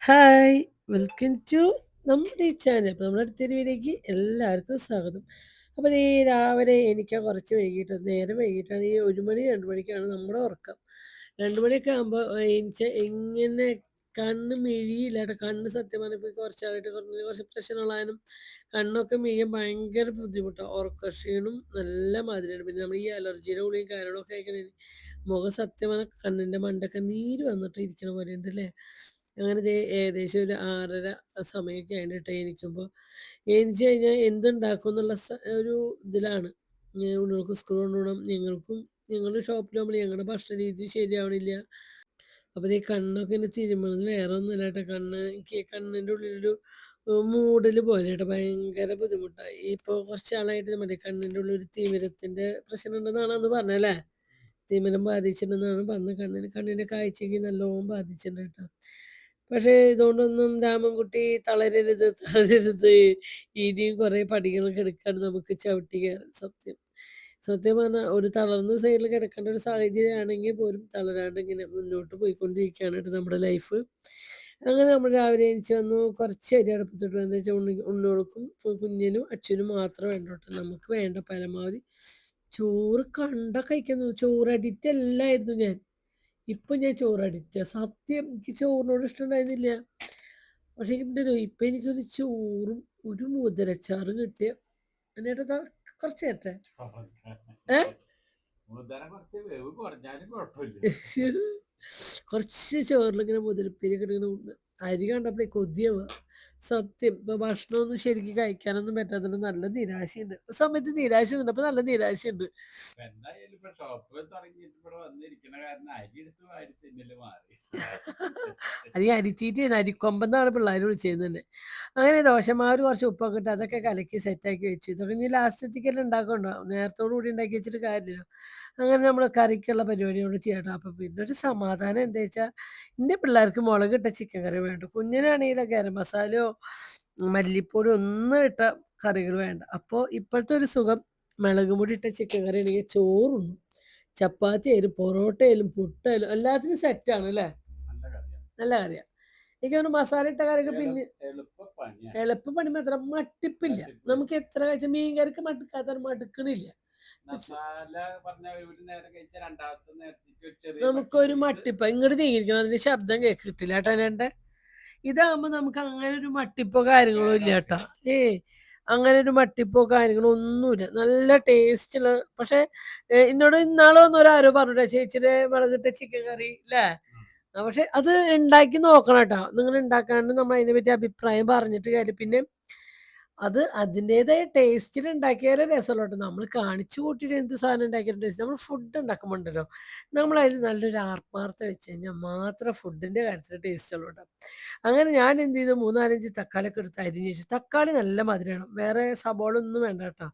Hi! Welcome to നമ്മുടെ ഈ channel. അപ്പോൾ നമ്മുടെ അടുത്തൊരു വീഡിയോയ്ക്ക് എല്ലാവർക്കും സ്വാഗതം. അപ്പോൾ ഈ രാവിലെ എണീക്കാൻ കുറച്ച് വൈകിട്ട് നേരം വൈകിട്ടാണ് ഈ 1 മണി 2 മണിക്കാണ് നമ്മുടെ ഉറക്കം. 2 മണിയൊക്കെ ആകുമ്പോൾ എണീച്ചാൽ ഇങ്ങനെ കണ്ണ് മിഴിയില്ല കേട്ടോ. കണ്ണ് സത്യം പറഞ്ഞാൽ ഇപ്പോൾ കുറച്ചായിട്ട് കുറച്ച് പ്രശ്നങ്ങളായാലും കണ്ണൊക്കെ മിഴിയാൻ ഭയങ്കര ബുദ്ധിമുട്ടാണ്. ഉറക്കക്ഷീണവും നല്ല മാതിരിയാണ്. പിന്നെ നമ്മൾ ഈ അലർജിയുടെ ഗുളികയും കാര്യങ്ങളൊക്കെ കഴിക്കണേന് മുഖം സത്യം പറഞ്ഞാൽ കണ്ണിൻ്റെ മണ്ടയൊക്കെ നീര് വന്നിട്ട് ഇരിക്കണ പോലെയുണ്ട് ല്ലേ. അങ്ങനെ ദേ ഏകദേശം ഒരു 6:30 സമയമൊക്കെ ആയിട്ടുണ്ട് ട്ടോ എണീക്കുമ്പോൾ. എണീച്ച് കഴിഞ്ഞാൽ എന്തുണ്ടാക്കും എന്നുള്ള ഒരു ഇതിലാണ്. ഉണ്ണുകൾക്ക് സ്കൂൾ കൊണ്ടുപോകണം. ഞങ്ങൾ ഷോപ്പിലാകുമ്പോൾ ഞങ്ങളുടെ ഭക്ഷണ രീതി ശരിയാവണില്ല. അപ്പോൾ ദേ കണ്ണൊക്കെ ഇങ്ങനെ തിരുമ്മണത് വേറെ ഒന്നുമല്ല കേട്ടോ. എനിക്ക് കണ്ണിൻ്റെ ഉള്ളിലൊരു മൂടൽ പോലെ കേട്ടോ. ഭയങ്കര ബുദ്ധിമുട്ടായി. ഇപ്പോൾ കുറച്ച് നാളായിട്ട് മറ്റേ കണ്ണിൻ്റെ ഉള്ളിൽ ഒരു തിമിരത്തിൻ്റെ പ്രശ്നം ഉണ്ടെന്നാണ് അന്ന് പറഞ്ഞല്ലേ. തിമിരം ബാധിച്ചിട്ടുണ്ടെന്നാണ് പറഞ്ഞത്. കണ്ണിൻ്റെ കാഴ്ചയ്ക്ക് നല്ലോണം ബാധിച്ചിട്ടുണ്ട് കേട്ടോ. പക്ഷേ ഇതുകൊണ്ടൊന്നും രാമൻകുട്ടി തളരരുത്, തളരരുത്. ഇനിയും കുറേ പടികൾ കിടക്കാണ് നമുക്ക് ചവിട്ടി കയറാൻ. സത്യം. സത്യം പറഞ്ഞാൽ ഒരു തളർന്ന സൈഡിൽ കിടക്കേണ്ട ഒരു സാഹചര്യമാണെങ്കിൽ പോലും തളരാണ്ട് ഇങ്ങനെ മുന്നോട്ട് പോയിക്കൊണ്ടിരിക്കുകയാണ് ട്ടോ നമ്മുടെ ലൈഫ്. അങ്ങനെ നമ്മൾ രാവിലെ എണീച്ച് വന്നു. കുറച്ച് അരി അടുപ്പത്തിട്ടു. എന്താ വെച്ചാൽ ഉണ്ണുകൾക്കും കുഞ്ഞിനും അച്ഛനും മാത്രം വേണ്ട കേട്ടോ. നമുക്ക് വേണ്ട പരമാവധി ചോറ് കണ്ടാ കഴിക്കുന്നു. ചോറ് അഡിക്റ്റ് അല്ലായിരുന്നു ഞാൻ. ഇപ്പൊ ഞാൻ ചോറ് അഡിക്റ്റാ. സത്യം എനിക്ക് ചോറിനോട് ഇഷ്ടമുണ്ടായിരുന്നില്ല. പക്ഷേ ഉണ്ടല്ലോ ഇപ്പൊ എനിക്കൊരു ചോറും ഒരു മുതിരച്ചാറും കിട്ടിയ എന്നിട്ട് കുറച്ച് നേരത്തെ കുറച്ച് ചോറിലിങ്ങനെ മുതിരപ്പേരൊക്കെ ഇങ്ങനെ ഉണ്ട്. അരി കണ്ടപ്പോഴേ കൊതിയാവുക. സത്യം ഇപ്പൊ ഭക്ഷണമൊന്നും ശരിക്കും കഴിക്കാനൊന്നും പറ്റാത്തതുകൊണ്ട് നല്ല നിരാശയുണ്ട്. ഒരു സമയത്ത് നിരാശയുണ്ട്. അപ്പൊ നല്ല നിരാശയുണ്ട്. അത് ഈ അരിത്തീറ്റയാണ്. അരിക്കൊമ്പന്നാണ് പിള്ളേർ വിളിച്ചിരുന്നത് തന്നെ. അങ്ങനെ ദോശമാവ് കുറച്ച് ഉപ്പൊക്കെ ഇട്ട് അതൊക്കെ കലക്കി സെറ്റാക്കി വെച്ചു. ഇതൊക്കെ ഇനി ലാസ്റ്റത്തേക്കല്ലേ ഉണ്ടാക്കണ്ടോ. നേരത്തോടു കൂടി ഉണ്ടാക്കി വെച്ചിട്ട് കാര്യമില്ലല്ലോ. അങ്ങനെ നമ്മൾ കറിക്കുള്ള പരിപാടിയോട് ചെയ്യട്ടോ. അപ്പൊ പിന്നെ ഒരു സമാധാനം എന്താ വെച്ചാൽ എൻ്റെ പിള്ളേർക്ക് മുളകിട്ട ചിക്കൻ കറി വേണ്ട. കുഞ്ഞിനാണെങ്കിൽ ഗരം മസാലയോ മല്ലിപ്പൊടിയോ ഒന്നും ഇട്ട കറികൾ വേണ്ട. അപ്പോൾ ഇപ്പോഴത്തെ ഒരു സുഖം മുളക് പൊടി ഇട്ട ചിക്കൻ കറി ആണെങ്കിൽ ചോറുണ്ണും. ചപ്പാത്തി ആയാലും പൊറോട്ട ആയാലും പുട്ടായാലും എല്ലാത്തിനും സെറ്റാണ് അല്ലേ. നല്ല കറിയാ. എനിക്ക് തോന്നുന്നു മസാല ഇട്ട കറിയൊക്കെ പിന്നെ എളുപ്പപ്പണി മാത്രം മട്ടിപ്പില്ല. നമുക്ക് എത്ര കഴിച്ചാൽ മീൻ കറിക്ക് മടുക്കാത്ത മടുക്കണില്ല. നമുക്കൊരു മട്ടിപ്പ് ഇങ്ങോട്ട് നീങ്ങിയിരിക്കണം. അതിന്റെ ശബ്ദം കിട്ടില്ല കേട്ടോ എൻ്റെ. ഇതാകുമ്പോ നമുക്ക് അങ്ങനെ ഒരു മട്ടിപ്പോ കാര്യങ്ങളോ ഇല്ല കേട്ടോ. അങ്ങനെ ഒരു മട്ടിപ്പോ കാര്യങ്ങളോ ഒന്നുമില്ല. നല്ല ടേസ്റ്റുള്ള പക്ഷെ എന്നോട് ഇന്നാള് വന്നവര് ആരോ പറഞ്ഞിട്ടോ ചേച്ചിയുടെ മുളകിട്ട ചിക്കൻ കറി ല്ലേ. പക്ഷെ അത് ഉണ്ടാക്കി നോക്കണം കേട്ടോ. നിങ്ങൾ ഉണ്ടാക്കാണ്ട് നമ്മൾ അതിനെ പറ്റി അഭിപ്രായം പറഞ്ഞിട്ട് കാര്യം. പിന്നെ അത് അതിൻ്റെതായ ടേസ്റ്റിൽ ഉണ്ടാക്കിയാലേ രസമുള്ളൂ കേട്ടോ. നമ്മൾ കാണിച്ചു കൂട്ടിയിട്ട് എന്ത് സാധനം ഉണ്ടാക്കിയാലും ടേസ്റ്റ്. നമ്മൾ ഫുഡ് ഉണ്ടാക്കുമ്പോൾ ഉണ്ടല്ലോ നമ്മളതിൽ നല്ലൊരു ആത്മാർത്ഥത വെച്ച് കഴിഞ്ഞാൽ മാത്രം ഫുഡിൻ്റെ കാര്യത്തിൽ ടേസ്റ്റ് ഉള്ളൂ കേട്ടോ. അങ്ങനെ ഞാൻ എന്ത് ചെയ്തു 3, 4, 5 തക്കാളിയൊക്കെ എടുത്ത് അരിഞ്ഞ് വെച്ചു. തക്കാളി നല്ല മധുരമാണ്. വേറെ സബോള ഒന്നും വേണ്ട കേട്ടോ.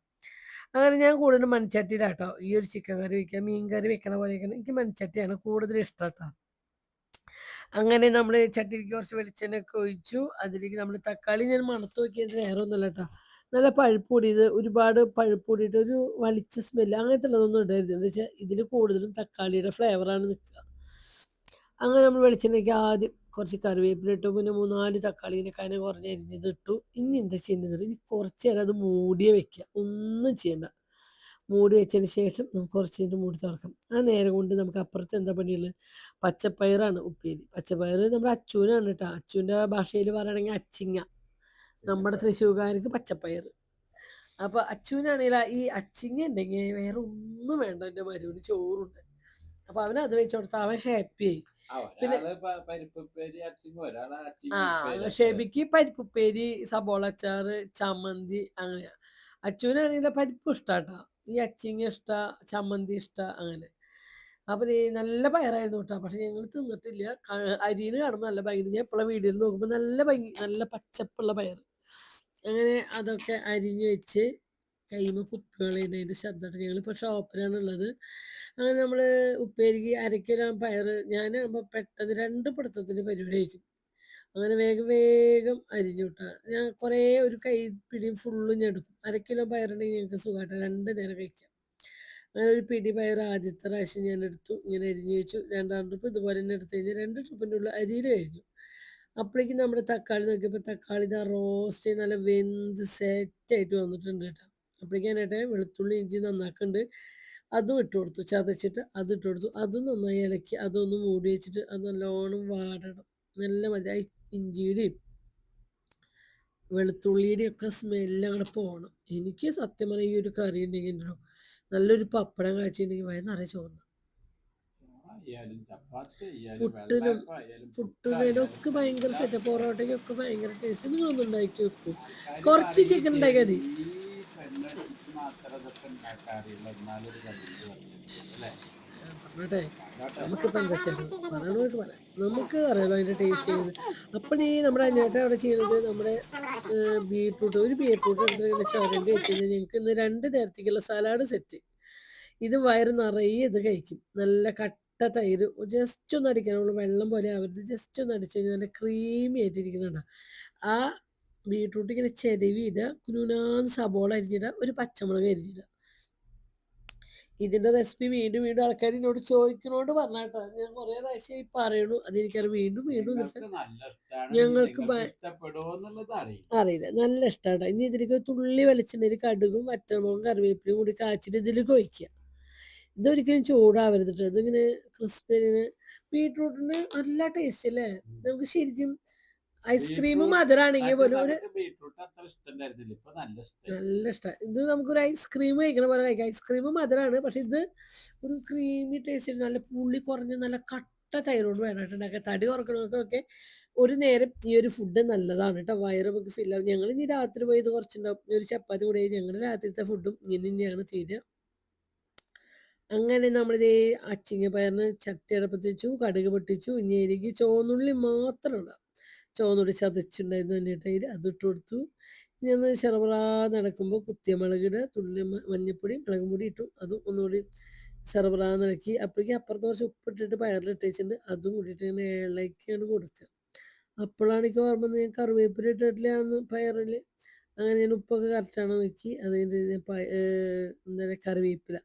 അങ്ങനെ ഞാൻ കൂടുതലും മൺചട്ടിയിലാട്ടോ ഈ ഒരു ചിക്കൻ കറി വയ്ക്കുക. മീൻ കറി വെക്കണ പോലെ വെക്കണം. എനിക്ക് മൺചട്ടിയാണ് കൂടുതൽ ഇഷ്ടം കേട്ടോ. അങ്ങനെ നമ്മൾ ചട്ടിയിലേക്ക് കുറച്ച് വെളിച്ചെണ്ണയൊക്കെ ഒഴിച്ചു. അതിലേക്ക് നമ്മൾ തക്കാളി ഞാൻ മണത്ത് നോക്കിയത് വേറെ ഒന്നുമല്ല കേട്ടോ. നല്ല പഴുപ്പ് കൂടിയത് ഒരുപാട് പഴുപ്പ് കൂടിയിട്ട് ഒരു വളിച്ച സ്മെല്ല് അങ്ങനത്തെ ഉള്ളതൊന്നും ഇടരുത്. എന്താ വെച്ചാൽ ഇതിൽ കൂടുതലും തക്കാളിയുടെ ഫ്ലേവറാണ് നിൽക്കുക. അങ്ങനെ നമ്മൾ വെളിച്ചെണ്ണയ്ക്ക് ആദ്യം കുറച്ച് കറിവേപ്പില ഇട്ടു. പിന്നെ 3, 4 തക്കാളീനെ കനം കുറഞ്ഞ് അരിഞ്ഞത് ഇട്ടു. ഇനി എന്താ ചെയ്യേണ്ടത്? ഇനി കുറച്ച് നേരം അത് മൂടിയേ വെക്കുക. ഒന്നും ചെയ്യണ്ട. മൂടി വെച്ചതിന് ശേഷം നമുക്ക് കുറച്ച് കഴിഞ്ഞിട്ട് മൂടി തുറക്കാം. ആ നേരം കൊണ്ട് നമുക്ക് അപ്പുറത്ത് എന്താ പണിയുള്ളത്? പച്ചപ്പയറാണ് ഉപ്പേരി. പച്ചപ്പയർ നമ്മുടെ അച്ചൂനാണ് കേട്ടോ. അച്ചൂൻ്റെ ഭാഷയിൽ പറയുകയാണെങ്കിൽ അച്ചിങ്ങ. നമ്മുടെ തൃശ്ശൂർക്കാർക്ക് പച്ചപ്പയർ. അപ്പോൾ അച്ചൂനാണെങ്കിൽ ഈ അച്ചിങ്ങ ഉണ്ടെങ്കിൽ വേറെ ഒന്നും വേണ്ട. എൻ്റെ മരുവിന് ചോറുണ്ട്. അപ്പോൾ അവനത് വെച്ച് കൊടുത്താൽ അവൻ ഹാപ്പിയായി. പിന്നെ ഷെബിക്ക് പരിപ്പുപ്പേരി, സബോള അച്ചാറ്, ചമ്മന്തി അങ്ങനെയാ. അച്ചൂനാണെങ്കിൽ പരിപ്പ് ഇഷ്ടാട്ടോ. ഈ അച്ചിങ്ങ ഇഷ്ടാ, ചമ്മന്തി ഇഷ്ടാ അങ്ങനെ. അപ്പൊ ദേ നല്ല പയറായിരുന്നു കേട്ടോ. പക്ഷെ ഞങ്ങൾ തിന്നിട്ടില്ല. അരിയിൽ കാണുമ്പോൾ നല്ല ഭംഗി. ഞാൻ എപ്പോഴും വീഡിയോയിൽ നോക്കുമ്പോൾ നല്ല ഭംഗി, നല്ല പച്ചപ്പുള്ള പയർ. അങ്ങനെ അതൊക്കെ അരിഞ്ഞ് വെച്ച് കൈമ കുപ്പികളതിൻ്റെ ശബ്ദമായിട്ട് ഞങ്ങളിപ്പോൾ ഷോപ്പിലാണുള്ളത്. അങ്ങനെ നമ്മൾ ഉപ്പേരിക്ക് അരക്കിലോ പയർ ഞാനാകുമ്പോൾ പെട്ടെന്ന് 2 പിടുത്തത്തിന് പരിപാടി കഴിക്കും. അങ്ങനെ വേഗം വേഗം അരിഞ്ഞു വിട്ടാൽ ഞാൻ കുറേ ഒരു കൈപ്പിടി ഫുള്ളും ഞാൻ എടുക്കും. 1/2 കിലോ പയറുണ്ടെങ്കിൽ ഞങ്ങൾക്ക് സുഖമായിട്ട് 2 നേരം കഴിക്കാം. അങ്ങനെ ഒരു പിടി പയർ ആദ്യത്തെ പ്രാവശ്യം ഞാൻ എടുത്തു. ഇങ്ങനെ അരിഞ്ഞു വെച്ചു. രണ്ടാം ട്രിപ്പ് ഇതുപോലെ തന്നെ എടുത്തു കഴിഞ്ഞാൽ 2 ട്രിപ്പിൻ്റെ ഉള്ളിൽ അരിയിൽ കഴിഞ്ഞു. അപ്പോഴേക്കും നമ്മുടെ തക്കാളി നോക്കിയപ്പോൾ തക്കാളി ഇതാ റോസ്റ്റ് നല്ല വെന്ത് സെറ്റായിട്ട് വന്നിട്ടുണ്ട് കേട്ടോ. അപ്പോഴേക്കും ഞാനേട്ടെ വെളുത്തുള്ളി ഇഞ്ചി നന്നാക്കുന്നുണ്ട്. അതും ഇട്ട് കൊടുത്തു, ചതച്ചിട്ട് അത് ഇട്ട് കൊടുത്തു. അതും നന്നായി ഇളക്കി അതൊന്ന് മൂടി വെച്ചിട്ട് അത് നല്ലോണം വാടണം. നല്ല മതി. ആ ഇഞ്ചിയുടെയും വെളുത്തുള്ളിയുടെയും ഒക്കെ സ്മെല്ല് അങ്ങോട്ട് പോകണം. എനിക്ക് സത്യം പറഞ്ഞാൽ ഈ ഒരു കറി ഉണ്ടെങ്കിൽ ഉണ്ടല്ലോ, നല്ലൊരു പപ്പടം കാച്ചിട്ടുണ്ടെങ്കിൽ വയറ് നിറയെ ചോറുണ്ണാം. പുട്ടിനും പുട്ടിനൊക്കെ ഭയങ്കര സെറ്റ്, പൊറോട്ടയ്ക്കൊക്കെ ഭയങ്കര ടേസ്റ്റ്. നിങ്ങളൊന്നും ഉണ്ടാക്കി വെക്കും, കുറച്ച് ചിക്കൻ ഉണ്ടാക്കിയാൽ മതി. പറഞ്ഞോട്ടെ, നമുക്കിപ്പോൾ എന്താ വെച്ചാൽ പറയണോട്ട് പറയാം, നമുക്ക് അറിയാലോ അതിൻ്റെ ടേസ്റ്റ് ചെയ്യുന്നത്. അപ്പോൾ ഈ നമ്മുടെ അന്വേട്ടം അവിടെ ചെയ്യുന്നത് നമ്മുടെ ബീട്രൂട്ട്, ഒരു ബീട്രൂട്ട് എടുത്ത് ചുരണ്ടി വെച്ച് കഴിഞ്ഞാൽ ഞങ്ങൾക്ക് ഇന്ന് 2 നേരത്തേക്കുള്ള സലാഡ് സെറ്റ്. ഇത് വയറ് നിറയെ ഇത് കഴിക്കും. നല്ല കട്ട തൈര് ജസ്റ്റ് ഒന്ന് അടിക്കണം, നമ്മൾ വെള്ളം പോലെ ആവരുത്, ജസ്റ്റ് ഒന്ന് അടിച്ചു കഴിഞ്ഞാൽ നല്ല ക്രീമി ആയിട്ടിരിക്കുന്നുണ്ട്. ആ ബീട്രൂട്ട് ഇങ്ങനെ ചെരുവിയിടുക, കുനുകുനാന്ന് സബോള അരിഞ്ഞിടുക, ഒരു പച്ചമുളക് അരിഞ്ഞിടുക. ഇതിൻ്റെ റെസിപ്പി വീണ്ടും വീണ്ടും ആൾക്കാർ എന്നോട് ചോദിക്കുന്നോണ്ട് പറഞ്ഞാട്ടോ, ഞാൻ കുറേ പ്രാവശ്യമായി പറയണു, അതെനിക്കറിയാം. വീണ്ടും വീണ്ടും ഞങ്ങൾക്ക് അറിയില്ല, നല്ല ഇഷ്ടമാണ്. ഇനി ഇതിലേക്ക് തുള്ളി വെളിച്ചെണ്ണയിൽ കടുകും വറ്റൽമുളകും കറിവേപ്പിലയും കൂടി കാച്ചിട്ട് ഇതിലേക്ക് ഒഴിക്കുക. ഇതൊരിക്കലും ചൂടാവരുത് കേട്ടോ, ഇതിങ്ങനെ ക്രിസ്പിന്. ബീട്രൂട്ടിന് നല്ല ടേസ്റ്റ് അല്ലേ, നമുക്ക് ശരിക്കും ഐസ്ക്രീമും മധുരാണെങ്കിൽ പോലും ഒരു നല്ല ഇഷ്ടമാണ്. ഇത് നമുക്കൊരു ഐസ്ക്രീം കഴിക്കണ പോലെ കഴിക്കാം. ഐസ്ക്രീം മധുരമാണ്, പക്ഷെ ഇത് ഒരു ക്രീമി ടേസ്റ്റ്, നല്ല പുള്ളി കുറഞ്ഞ നല്ല കട്ട തൈരോട് വേണ്ടിയിട്ടുണ്ടാക്കുക. തടി കുറക്കണവർക്കൊക്കെ ഒരു നേരം ഈ ഒരു ഫുഡ് നല്ലതാണ് കേട്ടോ, വയറ് നമുക്ക് ഫില്ലാവും. ഞങ്ങൾ ഇനി രാത്രി പോയി ഇത് കുറച്ചുണ്ടാവും, ഒരു ചപ്പാത്തി കൂടെ ഞങ്ങളുടെ രാത്രിത്തെ ഫുഡും ഇങ്ങനെ തന്നെയാണ് തീരുക. അങ്ങനെ നമ്മളിതേ അച്ചിങ്ങ പയറിന് ചട്ടി അടുപ്പത്ത് വെച്ചു, കടുക് പൊട്ടിച്ചു, ഇനി എനിക്ക് ചുവന്നുള്ളി മാത്രം ഉണ്ടാവും. ചുവന്നുള്ളി ചതച്ചുണ്ടായിരുന്നു എന്നിട്ട് അതിട്ട് കൊടുത്തു. ഇനി ഒന്ന് ചെറുപറാ നടക്കുമ്പോൾ കുത്തിയ മുളകിടുക, തുള്ളി മഞ്ഞപ്പൊടി മുളകും പൊടി ഇട്ടു, അതും ഒന്നുകൂടി ചെറുപറാ നിളക്കി. അപ്പോഴേക്കും അപ്പുറത്ത് കുറച്ച് ഉപ്പിട്ടിട്ട് പയറിലിട്ട് വെച്ചിട്ടുണ്ട്, അതും കൂടിയിട്ട് ഇങ്ങനെ ഇളക്കിയാണ് കൊടുക്കുക. അപ്പോഴാണ് എനിക്ക് ഓർമ്മ, ഞാൻ കറിവേപ്പില ഇട്ടിട്ടില്ല അന്ന് പയറിൽ. അങ്ങനെ ഞാൻ ഉപ്പൊക്കെ കറക്റ്റാണ് നോക്കി, അത് എന്താ കറിവേപ്പില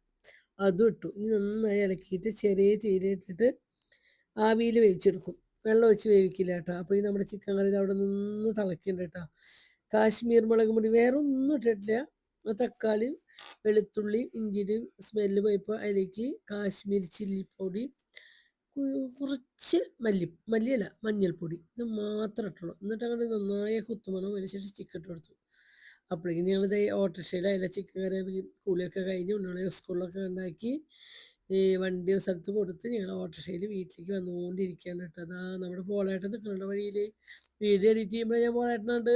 അതും ഇട്ടു. ഇനി നന്നായി ഇളക്കിയിട്ട് ചെറിയ തീയിലിട്ടിട്ട് ആവിയിൽ വേവിച്ചെടുക്കും. വെള്ളം ഒഴിച്ച് വേവിക്കില്ല കേട്ടോ. അപ്പോൾ ഈ നമ്മുടെ ചിക്കൻ കറി അവിടെ നിന്ന് തിളക്കുന്നുണ്ട് കേട്ടോ. കാശ്മീർ മുളക് പൊടി വേറെ ഒന്നും ഇട്ടിട്ടില്ല. തക്കാളിയും വെളുത്തുള്ളിയും ഇഞ്ചിയുടെയും സ്മെല്ല് പോയപ്പോൾ അതിലേക്ക് കാശ്മീർ ചില്ലി പൊടി, കുറച്ച് മല്ലിയല്ല മഞ്ഞൾപ്പൊടി, ഇത് മാത്രം ഇട്ടുള്ളൂ. എന്നിട്ട് അങ്ങനെ നന്നായി കുത്തുമണം വലിച്ചിട്ട് ചിക്കൻ ഇട്ട് കൊടുത്തു. അപ്പോഴേക്കും ഞങ്ങളിത് ഓട്ടോറിക്ഷയിലായില്ല ചിക്കൻ കറി കൂലിയൊക്കെ കഴിഞ്ഞ് ഉണ്ണോളെ സ്കൂളിലൊക്കെ ഉണ്ടാക്കി ഈ വണ്ടി സ്ഥലത്ത് കൊടുത്ത് ഞങ്ങൾ ഓട്ടോറിക്ഷയിൽ വീട്ടിലേക്ക് വന്നുകൊണ്ടിരിക്കുകയാണ് കേട്ടോ. അതാ നമ്മുടെ പോളേട്ടൻ നിൽക്കുന്നുണ്ട് വഴിയിൽ. വീഡിയോ എഡിറ്റ് ചെയ്യുമ്പോൾ ഞാൻ പോളേട്ടനുണ്ട്.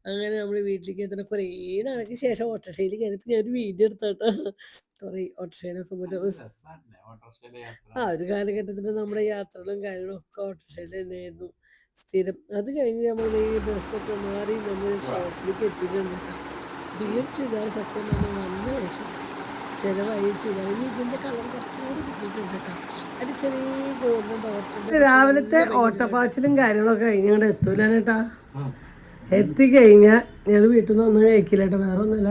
അങ്ങനെ നമ്മൾ വീട്ടിലേക്ക് എത്തുന്ന കുറേ നാൾക്ക് ശേഷം ഓട്ടോറിക്ഷയിൽ കയറിയപ്പോൾ ഞാനൊരു വീഡിയോ എടുത്തോട്ടോ. കുറേ ഓട്ടോറിക്ഷയിലൊക്കെ പോയിട്ട് ആ ഒരു കാലഘട്ടത്തിൽ നമ്മുടെ യാത്രകളും കാര്യങ്ങളും ഒക്കെ ഓട്ടോറിക്ഷയിൽ തന്നെയായിരുന്നു സ്ഥിരം. അത് കഴിഞ്ഞ് നമ്മൾ ഈ ഡ്രസ്സൊക്കെ മാറി നമ്മൾ ഷോപ്പിലേക്ക് എത്തിയിട്ടുണ്ട് കേട്ടോ. ബിയർ ചുരിദാർ സത്യം പറഞ്ഞാൽ നല്ല വിഷം ചിലവായി ചുരിദാർ. ഇനി ഇതിൻ്റെ കളർ കുറച്ചുകൂടി കിട്ടിയിട്ടുണ്ട് കേട്ടോ. അത് ചെറിയ ഗോൾഡൻ ഡോട്ട്. രാവിലത്തെ ഓട്ടപ്പാച്ചിലും കാര്യങ്ങളൊക്കെ കഴിഞ്ഞ് ഇങ്ങോട്ട് എത്തൂല കേട്ടാ. എത്തിക്കഴിഞ്ഞാൽ ഞങ്ങൾ വീട്ടിൽ നിന്ന് ഒന്നും കഴിക്കില്ല കേട്ടോ, വേറെ ഒന്നുമില്ല.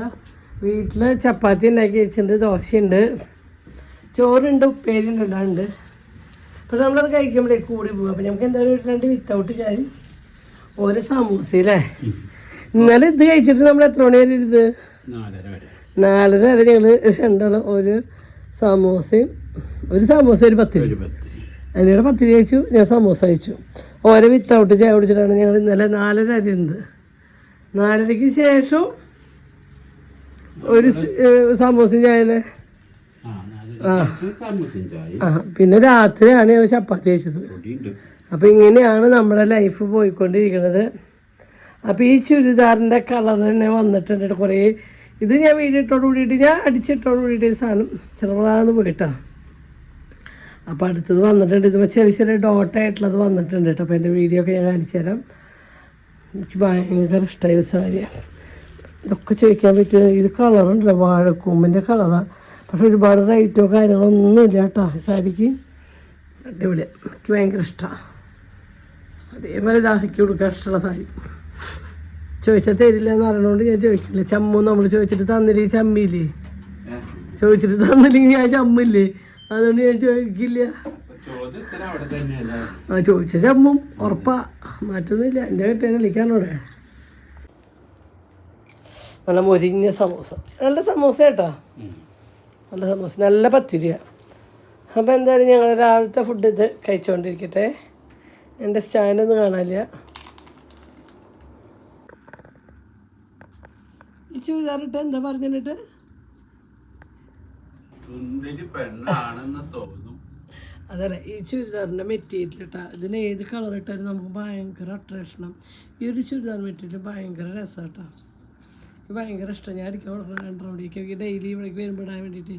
വീട്ടിൽ ചപ്പാത്തി ഉണ്ടാക്കി വെച്ചിട്ടുണ്ട്, ദോശയുണ്ട്, ചോറുണ്ട്, ഉപ്പേരി ഉണ്ട്, എല്ലാം ഉണ്ട്. പക്ഷെ നമ്മളത് കഴിക്കുമ്പോഴേ കൂടി പോകും. അപ്പം നമുക്ക് എന്തായാലും 2 വിത്തൗട്ട് ചായ, ഓരോ സമൂസയില്ലേ. ഇന്നലെ ഇത് കഴിച്ചിട്ട് നമ്മൾ എത്ര മണി വരെ ഇരുത്? 4:30 വരെ ഞങ്ങൾ രണ്ടാളും ഒരു സമൂസയും ഒരു 10. അതിനിടെ 10 കഴിച്ചു, ഞാൻ സമൂസ കഴിച്ചു. ഓരോ വിത്തൗട്ട് ചായ കുടിച്ചിട്ടാണ് ഞങ്ങൾ ഇന്നലെ 4:30 വരെ ഇരുന്നത്. 4:30ക്ക് ശേഷം ഒരു സമൂസയും ചായല്ലേ. പിന്നെ രാത്രിയാണ് ഞങ്ങൾ ചപ്പാത്തി കഴിച്ചത്. അപ്പോൾ ഇങ്ങനെയാണ് നമ്മുടെ ലൈഫ് പോയിക്കൊണ്ടിരിക്കുന്നത്. അപ്പോൾ ഈ ചുരിദാറിൻ്റെ കളർ തന്നെ വന്നിട്ടുണ്ട് കുറേ. ഇത് ഞാൻ വീഡിയോ ഇട്ടോട് കൂടിയിട്ട് ഞാൻ അടിച്ചിട്ടോട് കൂടിയിട്ട് ഈ സാധനം ചെറുതാന്ന് പോയിട്ടാ. അപ്പോൾ അടുത്തത് വന്നിട്ടുണ്ട്. ഇതിപ്പോൾ ചെറിയ ചെറിയ ഡോട്ടായിട്ടുള്ളത് വന്നിട്ടുണ്ട് കേട്ടോ. അപ്പോൾ എൻ്റെ വീഡിയോ ഒക്കെ ഞാൻ കാണിച്ചു തരാം. എനിക്ക് ഭയങ്കര ഇഷ്ടമായ സാരിയാണ്. ഇതൊക്കെ ചോദിക്കാൻ പറ്റുക. ഇത് കളറുണ്ടല്ലോ, വാഴക്കൂമ്പിൻ്റെ കളറാണ്. പക്ഷെ ഒരുപാട് റേറ്റോ കാര്യങ്ങളൊന്നും ഇല്ല കേട്ടോ ഈ സാരിക്ക്. അടിപൊളിയാണ്, എനിക്ക് ഭയങ്കര ഇഷ്ടമാണ്. അതേപോലെ ഇതാക്കി കൊടുക്കാൻ ഇഷ്ടമുള്ള സാരി. ചോദിച്ചാൽ തരില്ല എന്ന് അറിയണോണ്ട് ഞാൻ ചോദിക്കില്ല. ചമ്മു നമ്മൾ ചോദിച്ചിട്ട് തന്നില്ലെങ്കിൽ ചമ്മില്ലേ, ചോദിച്ചിട്ട് തന്നില്ലെങ്കിൽ ഞാൻ ചമ്മില്ലേ, അതുകൊണ്ട് ഞാൻ ചോദിക്കില്ല. ആ ചോദിച്ച ചമ്മും ഉറപ്പാ. മാറ്റൊന്നുമില്ല, എൻ്റെ കെട്ടിയെ വിളിക്കാനോടെ. നല്ല മൊരിഞ്ഞ സമൂസ, നല്ല സമൂസ കേട്ടോ, നല്ല സമൂസ, നല്ല പത്തിരിയ. അപ്പോൾ എന്തായാലും ഞങ്ങൾ രാവിലത്തെ ഫുഡ് ഇത് കഴിച്ചുകൊണ്ടിരിക്കട്ടെ. എൻ്റെ സ്റ്റാൻഡൊന്നും കാണാനില്ല. ഈ ചുരിദാറിട്ട് എന്താ പറഞ്ഞിട്ട് അതല്ല, ഈ ചുരിദാറിൻ്റെ മെറ്റീരിയൽ ഇട്ടാ ഇതിന് ഏത് കളർ ഇട്ടാലും നമുക്ക് ഭയങ്കര അട്രാക്ഷനും. ഈ ഒരു ചുരിദാർ മെറ്റീരിയൽ ഭയങ്കര രസമാണ് കേട്ടോ, ഭയങ്കര ഇഷ്ടം. ഞാൻ അടിക്കാൻ കൊടുക്കണം 2 റൗണ്ടിലേക്ക് ഡെയിലി ഇവിടേക്ക് വരുമ്പോൾ ഇടാൻ വേണ്ടിയിട്ട്.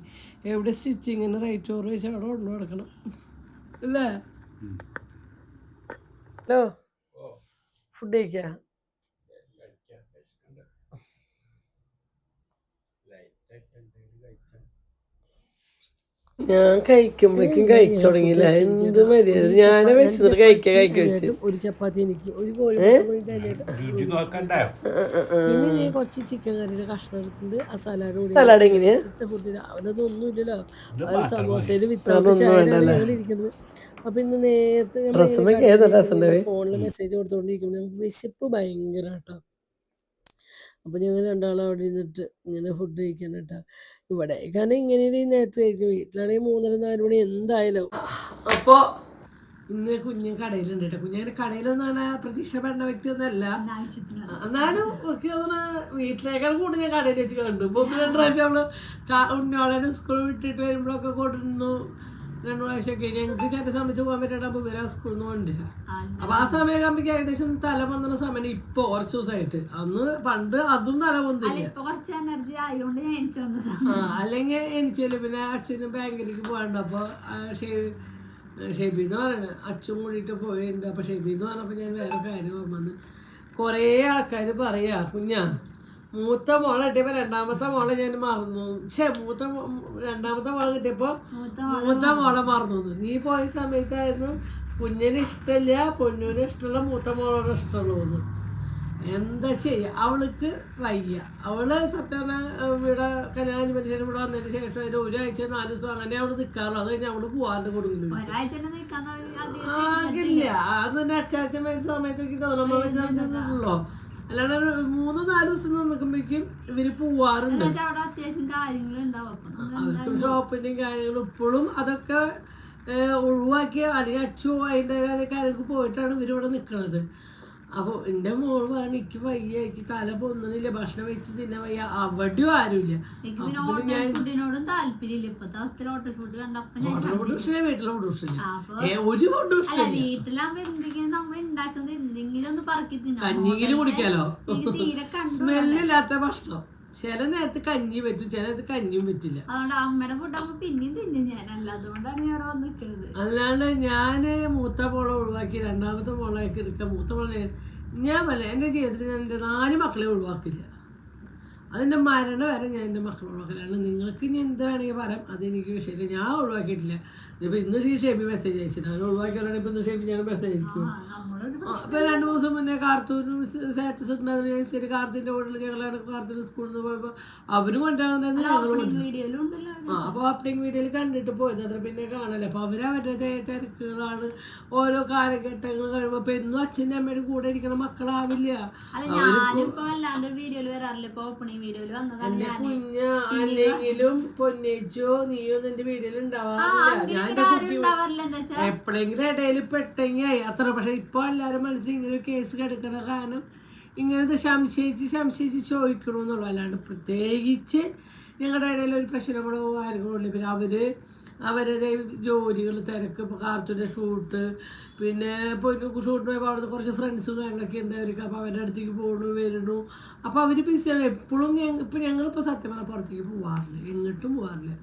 എവിടെ സ്റ്റിച്ചിങ്ങിന് റേറ്റ് ഓറ് വെച്ചാൽ അവിടെ കൊണ്ടു കൊടുക്കണം അല്ലേ? ഹലോ, ഫുഡ് കഴിക്കാം. ഞാൻ കഴിക്കുമ്പോഴേക്കും കഴിച്ചു തുടങ്ങിയില്ല. എന്ത് മര്യാദ, ഞാനെ വെച്ചിട്ട് കഴിക്കാൻ ഒരു ചപ്പാത്തി എനിക്ക് ഒരു കോഴി പിന്നെ കുറച്ച് ചിക്കൻ കറിയുടെ കഷ്ണം എടുത്തിട്ടുണ്ട്. ആ സലാഡ് എങ്ങനെയാ ഫുഡ് രാവിലെ ഒന്നും ഇല്ലല്ലോ, സമോസയിൽ വിത്തൗട്ട് ഇരിക്കുന്നത്. അപ്പൊ ഇന്ന് നേരത്തെ ഫോണിൽ മെസ്സേജ് കൊടുത്തോണ്ടിരിക്കുമ്പോൾ നമുക്ക് വിശപ്പ് ഭയങ്കര കേട്ടോ. അപ്പോൾ ഞങ്ങൾ രണ്ടാളും അവിടെ ഇരുന്നിട്ട് ഇങ്ങനെ ഫുഡ് കഴിക്കാൻ കേട്ടോ. ഇവിടെ കാരണം ഇങ്ങനെ നേരത്തെ കഴിക്കും, വീട്ടിലാണെങ്കിൽ 3-4 മണി എന്തായാലും. അപ്പോൾ ഇന്ന് കുഞ്ഞ് കടയിലുണ്ട് കേട്ടോ. കുഞ്ഞിങ്ങനെ കടയിലൊന്നും അങ്ങനെ പ്രതീക്ഷപ്പെടുന്ന വ്യക്തിയൊന്നുമല്ല, എന്നാലും ഒക്കെ വീട്ടിലേക്കാൾ കൂടുതൽ ഞാൻ കടയിൽ വെച്ച് കണ്ടു. ഇപ്പോൾ 2 പ്രാവശ്യം അവള് ഉണ്ണോളെ സ്കൂൾ വിട്ടിട്ട് വരുമ്പോഴൊക്കെ കൊണ്ടിരുന്നു. 2 പ്രാവശ്യമൊക്കെ ഞങ്ങൾക്ക് ചില സമയത്ത് പോകാൻ പറ്റാണ്ട് ഇവരാ സ്കൂളിൽ നിന്ന് കൊണ്ടില്ല. അപ്പൊ ആ സമയം ആകുമ്പോഴേക്കും ഏകദേശം തല പൊന്നുന്ന സമയം ഇപ്പൊ കുറച്ച് ദിവസമായിട്ട്. അന്ന് പണ്ട് അതും തല പൊന്നില്ല. അല്ലെങ്കിൽ എനിച്ചല്ലേ പിന്നെ അച്ഛനും ബാങ്കിലേക്ക് പോകാണ്ട്. അപ്പൊ ഷെബി എന്ന് പറയുന്നത് അച്ഛൻ കൂടിയിട്ട് പോയിട്ടുണ്ട്. അപ്പൊ ഷെബി എന്ന് പറഞ്ഞപ്പോ ഞാൻ വേറെ കാര്യം ഓർമ്മ, കുറേ ആൾക്കാർ പറയാ കുഞ്ഞാ മൂത്ത മോളെ കിട്ടിയപ്പോൾ 2ാമത്തെ മോളെ ഞാൻ മറന്നു. രണ്ടാമത്തെ മോളെ കിട്ടിയപ്പോൾ മൂത്ത മോളെ മറന്നു. നീ പോയ സമയത്തായിരുന്നു കുഞ്ഞിന് ഇഷ്ടമില്ല, പൊന്നൂന് ഇഷ്ടമുള്ള, മൂത്ത മോളോട് ഇഷ്ടമുള്ളൂ. എന്താ ചെയ്യുക, അവൾക്ക് വയ്യ. അവള് സത്യം ഇവിടെ കല്യാണം മനുഷ്യനും ഇവിടെ വന്നതിന് ശേഷം അതിന് 1 ആഴ്ച 4 ദിവസം അങ്ങനെ അവള് നിൽക്കാറുള്ളൂ. അത് കഴിഞ്ഞ് അവള് പോവാണ്ട് കൊടുക്കില്ല. ആകില്ല, അത് തന്നെ അച്ചാച്ചൻ വയസ്സ് സമയത്തേക്ക് തോന്നുമ്പോൾ വയസ്സുള്ളോ. അല്ലാണ്ട് 3-4 ദിവസം നിൽക്കുമ്പോഴേക്കും ഇവര് പോവാറുണ്ട്. അവർക്ക് ഷോപ്പിന്റെയും കാര്യങ്ങളും ഇപ്പോഴും അതൊക്കെ ഒഴിവാക്കി അല്ലെങ്കിൽ അച്ചു അതിൻ്റെ കാര്യങ്ങൾക്ക് പോയിട്ടാണ് ഇവരിവിടെ നിൽക്കുന്നത്. അപ്പോൾ എൻ്റെ മോള് പറഞ്ഞു എനിക്ക് വയ്യ, എനിക്ക് തല പൊന്നണില്ല, ഭക്ഷണം വെച്ച് തിന്നാൻ വയ്യ, അവിടെയും ആരുമില്ല. വീട്ടിലെ ഫുഡ് ഇഷ്ടമില്ല, ഒരു ഫുഡ് ഇഷ്ടമില്ല. കഞ്ഞിങ്കിലും കുടിക്കാലോ, സ്മെല്ലില്ലാത്ത ഭക്ഷണം. ചില നേരത്ത് കഞ്ഞി പറ്റും, ചില നേരത്ത് കഞ്ഞിയും പറ്റില്ല. അല്ലാണ്ട് ഞാന് മൂത്ത മോളെ ഒഴിവാക്കി 2ാമത്തെ മോളേക്ക് എടുക്കാം. മൂത്ത മോളെ ഞാൻ പറയാം, എൻ്റെ ജീവിതത്തിൽ ഞാൻ എൻ്റെ 4 മക്കളെ ഒഴിവാക്കില്ല. അതിൻ്റെ മരണം വരെ ഞാൻ എൻ്റെ മക്കളെ ഒഴിവാക്കില്ല. നിങ്ങൾക്ക് ഇനി എന്താ വേണമെങ്കിൽ പറയാം, അതെനിക്ക് വിഷയമില്ല. ഞാൻ ഒഴിവാക്കിയിട്ടില്ല. ഇപ്പം ഇന്ന് ഷേബി മെസ്സേജ് അയച്ചിട്ട് ഞാൻ ഒഴിവാക്കിയാലാണ് ഇപ്പം ഇന്ന് ഷേബി ഞാൻ മെസ്സേജ് അയക്കും. അപ്പോൾ 2 ദിവസം മുന്നേ കാർത്തൂരും സ്റ്റാറ്റസ് ഇട്ടുണ്ടായിരുന്നു. ഞാൻ ശരി കാർത്തൂൻ്റെ കൂടെ ഞങ്ങളാണ് കാർത്തൂർ സ്കൂളിൽ നിന്ന് പോയപ്പോൾ അവരും കൊണ്ടുവന്നത് അപ്പോൾ അപ്ഡിങ് വീഡിയോയിൽ കണ്ടിട്ട് പോയത്. അത് പിന്നെ കാണല്ലേ. അപ്പോൾ അവരവരുടെ തിരക്കുകളാണ്, ഓരോ കാലഘട്ടങ്ങൾ കഴിയുമ്പോൾ. ഇപ്പം എന്നും അച്ഛൻ്റെ അമ്മയുടെ കൂടെ ഇരിക്കണ മക്കളാവില്ല. എന്റെ കുഞ്ഞ അല്ലെങ്കിലും പൊന്നേച്ചോ നീയോ എന്റെ വീഡിയോയിൽ ഉണ്ടാവാറില്ല. ഞാൻ എപ്പോഴെങ്കിലും ഇടയിൽ പെട്ടെങ്കിൽ അത്ര. പക്ഷെ ഇപ്പൊ എല്ലാവരും മനസ്സിൽ ഇങ്ങനെ കേസ് കിടക്കണ കാരണം ഇങ്ങനത്തെ സംശയിച്ച് ചോദിക്കണമെന്നുള്ളൂ. അല്ലാണ്ട് പ്രത്യേകിച്ച് ഞങ്ങളുടെ ഇടയിൽ ഒരു പ്രശ്നങ്ങളോ കാര്യങ്ങളോ ഇല്ല. പിന്നെ അവരുടെ ജോലികൾ തിരക്ക്. ഇപ്പോൾ കാർത്തൂൻ്റെ ഷൂട്ട്, പിന്നെ ഇപ്പോൾ ഷൂട്ട് പോയപ്പോൾ അവിടുത്തെ കുറച്ച് ഫ്രണ്ട്സും കാര്യങ്ങളൊക്കെ ഉണ്ട് അവർക്ക്. അപ്പോൾ അവരുടെ അടുത്തേക്ക് പോകണു വരുന്നു. അപ്പോൾ അവർ ബിസിയാണ് എപ്പോഴും. ഞങ്ങളിപ്പോൾ സത്യം പറഞ്ഞാൽ പുറത്തേക്ക് പോകാറില്ല, എങ്ങോട്ടും പോകാറില്ല.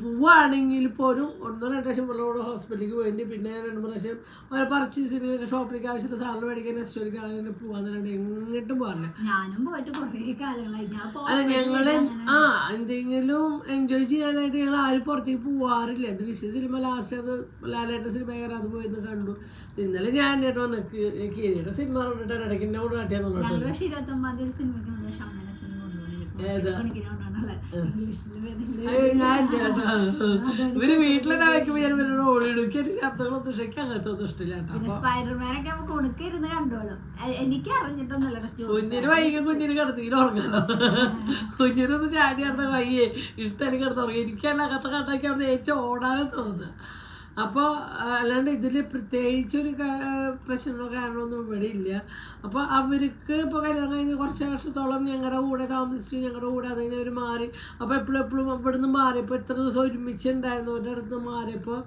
പോവുകയാണെങ്കിൽ പോലും 1-2 പ്രാവശ്യം പിള്ളേരോട് ഹോസ്പിറ്റലിലേക്ക് പോയിട്ട് പിന്നെ 2-3 പ്രാവശ്യം ഓരോ പർച്ചേസിന് ഷോപ്പിലേക്ക് ആവശ്യമുള്ള സാധനം മേടിക്കാൻ നെസ്റ്റോറിക്ക് അങ്ങനെ പോകാന്നുണ്ട്. എങ്ങോട്ടും പോകാറില്ല. അല്ല ഞങ്ങള് എന്തെങ്കിലും എൻജോയ് ചെയ്യാനായിട്ട് ഞങ്ങൾ ആരും പുറത്തേക്ക് പോവാറില്ല. ദൃശ്യ സിനിമ ലാസ്റ്റ് അത് ലാലേട്ട സിനിമ കയറി അത് പോയിന്ന് കണ്ടു. ഇന്നലെ ഞാൻ കേട്ടോ കീരിയുടെ സിനിമ കണ്ടിട്ടാണ് ഇടയ്ക്ക് എന്നെ കൂടെ കാട്ടിയാൽ ഇവര് വീട്ടിലെന്നെ വയ്ക്കുമ്പോ ഞാൻ ഇവരോട് ഓടിയെടുക്കും. എന്റെ ശബ്ദങ്ങളൊന്നും ശരിക്കും അങ്ങനത്തെ ഒന്നും ഇഷ്ടമില്ല കേട്ടോ. കുഞ്ഞിന് വൈകി കുഞ്ഞിന് കിടത്തിങ്ങനെ ഉറങ്ങാലോ. കുഞ്ഞിനൊന്ന് ചാടി കിടന്ന വയ്യേ ഇഷ്ടമല്ല കിടന്നുറങ്ങി. എനിക്കല്ല അകത്തെ കണ്ടാക്കി അവിടെ ഏച്ച് ഓടാനും തോന്നുന്നു. അപ്പോൾ അല്ലാണ്ട് ഇതിൽ പ്രത്യേകിച്ചൊരു പ്രശ്നമോ കാരണമൊന്നും ഇവിടെ ഇല്ല. അപ്പോൾ അവർക്ക് ഇപ്പോൾ കല്യാണം കഴിഞ്ഞ് കുറച്ച് വർഷത്തോളം ഞങ്ങളുടെ കൂടെ താമസിച്ചു, ഞങ്ങളുടെ കൂടെ അതിനെ അവർ മാറി. അപ്പോൾ എപ്പോഴും ഇവിടെ നിന്ന് മാറിയപ്പോൾ ഇത്ര ദിവസം ഒരുമിച്ചുണ്ടായിരുന്നവരുടെ അടുത്ത് മാറിയപ്പോൾ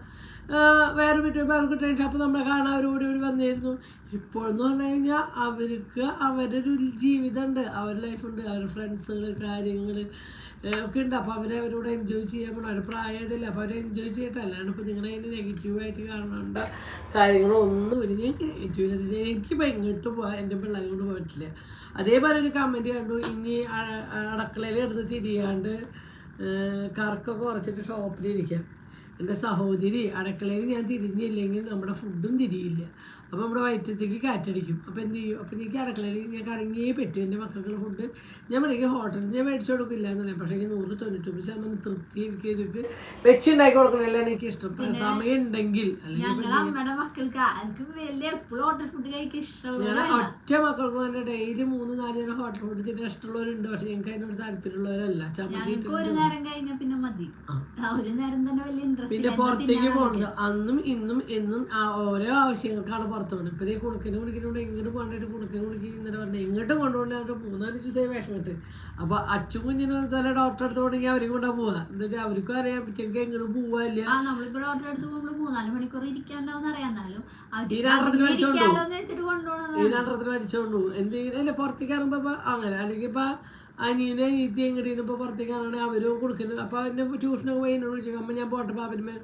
വേറെ വീട്ടിൽ അവർക്ക് ടെൻഷൻ. അപ്പോൾ നമ്മളെ കാണാൻ അവരോട് കൂടി വന്നിരുന്നു. ഇപ്പോഴെന്ന് പറഞ്ഞു കഴിഞ്ഞാൽ അവർക്ക് അവരുടെ ഒരു ജീവിതമുണ്ട്, അവരുടെ ലൈഫുണ്ട്, അവരുടെ ഫ്രണ്ട്സുകൾ കാര്യങ്ങൾ ഒക്കെ ഉണ്ട്. അപ്പോൾ അവരവരോട് എൻജോയ് ചെയ്യാൻ പോകണം. അവർ പ്രായത്തില്ല, അപ്പോൾ അവർ എൻജോയ് ചെയ്തിട്ട്. അല്ലാണ്ട് ഇപ്പോൾ നിങ്ങളെ അതിന് നെഗറ്റീവായിട്ട് കാണേണ്ട കാര്യങ്ങളൊന്നും ഇല്ല. ഞാൻ നെഗറ്റീവ് എനിക്കിപ്പോൾ എങ്ങോട്ട് പോകാൻ എൻ്റെ പിള്ളേരെ കൊണ്ട് പോയിട്ടില്ല. അതേപോലെ ഒരു കമൻറ്റ് കണ്ടു, ഇനി അടുക്കളയിൽ എടുത്ത് തിരിയാണ്ട് കറക്കൊക്കെ കുറച്ചിട്ട് ഷോപ്പിലിരിക്കാം. എൻ്റെ സഹോദരി അടുക്കളയിൽ ഞാൻ തിരിഞ്ഞില്ലെങ്കിൽ നമ്മുടെ ഫുഡും തിരിയില്ല. അപ്പോൾ നമ്മുടെ വയറ്റത്തേക്ക് കാറ്റടിക്കും. അപ്പോൾ എന്ത് ചെയ്യും? അപ്പോൾ എനിക്ക് അടുക്കളയിൽ ഞാൻ കറങ്ങിയേ പറ്റും. എൻ്റെ മക്കൾക്കുള്ള ഫുഡ് ഞാൻ പറയും ഹോട്ടലിൽ ഞാൻ മേടിച്ചു കൊടുക്കില്ല എന്നല്ല. പക്ഷേ 199% തൃപ്തി എനിക്ക് വെച്ചുണ്ടാക്കി കൊടുക്കണമല്ലോ എനിക്ക് ഇഷ്ടം. സമയം ഉണ്ടെങ്കിൽ ഞാൻ ഒറ്റ മക്കൾക്ക് തന്നെ ഡെയിലി 3-4 നേരം ഹോട്ടൽ ഫുഡ് തിന്നാൻ ഇഷ്ടമുള്ളവരുണ്ട്. പക്ഷെ ഞങ്ങൾക്ക് അതിനോട് താല്പര്യമുള്ളവരല്ല. പിന്നെ പുറത്തേക്ക് പോകുന്നത് അന്നും ഇന്നും എന്നും ഓരോ ആവശ്യങ്ങൾക്കാണ് പുറത്ത് പോകുന്നത്. ഇപ്പോൾ ഈ കുണുക്കിന് കുടിക്കുന്നുണ്ട്, ഇങ്ങോട്ട് കൊണ്ടിട്ട് കുണുക്കിന് കുടിക്കും ഇന്നലെ പറഞ്ഞത് ഇങ്ങോട്ട് കൊണ്ടുപോകേണ്ട 3-4 ദിവസം വിഷം കിട്ട്. അപ്പോൾ അച്ഛൻ കുഞ്ഞിന് തന്നെ ഡോക്ടറെ അടുത്ത് പോകണമെങ്കിൽ അവരും കൊണ്ടാ പോവുക. എന്താ വെച്ചാൽ അവർക്കും അറിയാം എനിക്ക് എങ്ങോട്ട് പോവാല്ല. ഈ രണ്ടത്തിന് മരിച്ചോണ്ടു എന്തെങ്കിലും അല്ലെ പുറത്തേക്ക് ഇറങ്ങുമ്പോൾ അങ്ങനെ. അല്ലെങ്കിൽ ഇപ്പം അനിയനും അനിയത്തി എങ്ങനെയും ഇപ്പോൾ പുറത്തേക്ക് ഇറങ്ങണേ അവരും കൊടുക്കുന്നത്. അപ്പോൾ അതിൻ്റെ ട്യൂഷനൊക്കെ പോയി എന്നോട് ചോദിക്കും അമ്മ ഞാൻ പോട്ടെ പാപ്പന്.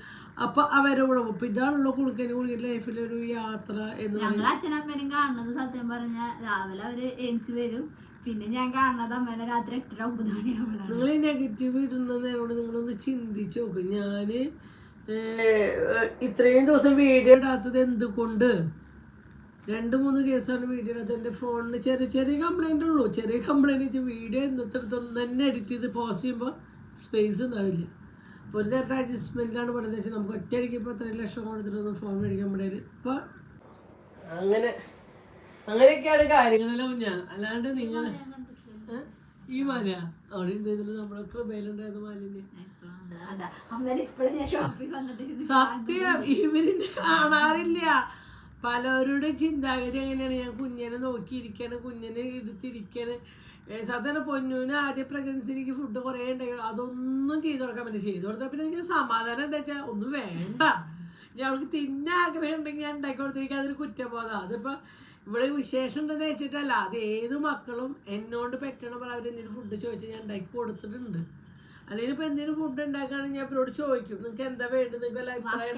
അപ്പോൾ അവരുടെ കൂടെ ഇപ്പം ഇതാണല്ലോ കൊടുക്കുന്ന ലൈഫിലൊരു യാത്ര എന്ന് ഞങ്ങൾ അച്ഛനമ്മേനും കാണുന്നത്. സത്യം പറഞ്ഞാൽ രാവിലെ അവര് എണിച്ചു വരും, പിന്നെ ഞാൻ കാണുന്നത് അമ്മേനെ രാത്രി 8-9 മണിയാവുമ്പോഴാണ്. നിങ്ങൾ ഈ നെഗറ്റീവ് ഇടുന്നതിനോട് നിങ്ങളൊന്ന് ചിന്തിച്ച് നോക്കും. ഞാൻ ഇത്രയും ദിവസം വീഡിയോ ഇടാത്തത് എന്തുകൊണ്ട്? 2-3 കേസാണ് വീഡിയോ ഇടാത്തത്. എൻ്റെ ഫോണിന് ചെറിയ കംപ്ലൈൻ്റ് ഉള്ളൂ. ചെറിയ കംപ്ലൈൻറ്റ് വെച്ചാൽ വീഡിയോ ഇന്നത്തെടുത്തൊന്നും തന്നെ എഡിറ്റ് ചെയ്ത് പോസ്റ്റ് ചെയ്യുമ്പോൾ സ്പേസ് ഉണ്ടാവില്ല. അപ്പോൾ ഒരു നേരത്തെ അഡ്ജസ്റ്റ്മെൻറ്റാണ് പറയുന്നത് വെച്ചാൽ നമുക്ക് ഒറ്റയടിക്ക് ഇപ്പോൾ 3 ലക്ഷം കൊടുത്തിട്ടൊന്നും ഫോൺ മേടിക്കാൻ പറ്റില്ല. ഇപ്പോൾ അങ്ങനെയൊക്കെയാണ് കാര്യങ്ങളെല്ലാം. ഞാൻ അല്ലാണ്ട് നിങ്ങൾ ഈ മല അവിടെ എന്തെങ്കിലും നമ്മുടെ കൃപയിലുണ്ടായത് മാലിന്യം സത്യം ഇവരിനെ കാണാറില്ല. പലവരുടെ ചിന്താഗതി അങ്ങനെയാണ്. ഞാൻ കുഞ്ഞിനെ നോക്കിയിരിക്കണം, കുഞ്ഞിനെ എടുത്തിരിക്കണം. സാധാരണ പൊന്നൂന് ആദ്യം പ്രഗ്നൻസി എനിക്ക് ഫുഡ് കുറേ ഉണ്ടായി, അതൊന്നും ചെയ്ത് കൊടുക്കാൻ പറ്റും. ചെയ്ത് കൊടുത്താൽ പിന്നെ എനിക്ക് സമാധാനം എന്താ വെച്ചാൽ ഒന്നും വേണ്ട. ഞാൻ അവൾക്ക് തിന്നാൻ ആഗ്രഹം ഉണ്ടെങ്കിൽ ഞാൻ ഉണ്ടാക്കി കൊടുത്തിരിക്കുക, അതൊരു കുറ്റബോധം. അതിപ്പോൾ ഇവിടെ വിശേഷം ഉണ്ടെന്ന് വെച്ചിട്ടല്ല, അത് ഏത് മക്കളും എന്നോട് പറ്റണ പോലെ അവരെന്തെങ്കിലും ഫുഡ് ചോദിച്ചാൽ ഞാൻ ഉണ്ടാക്കി കൊടുത്തിട്ടുണ്ട്. അല്ലെങ്കിൽ ഇപ്പൊ എന്തെങ്കിലും ഫുഡ് ഉണ്ടാക്കുകയാണെങ്കിൽ ഞാൻ ഇവരോട് ചോദിക്കും നിങ്ങൾക്ക് എന്താ വേണ്ടത്, നിങ്ങൾക്ക് എല്ലാം അഭിപ്രായം.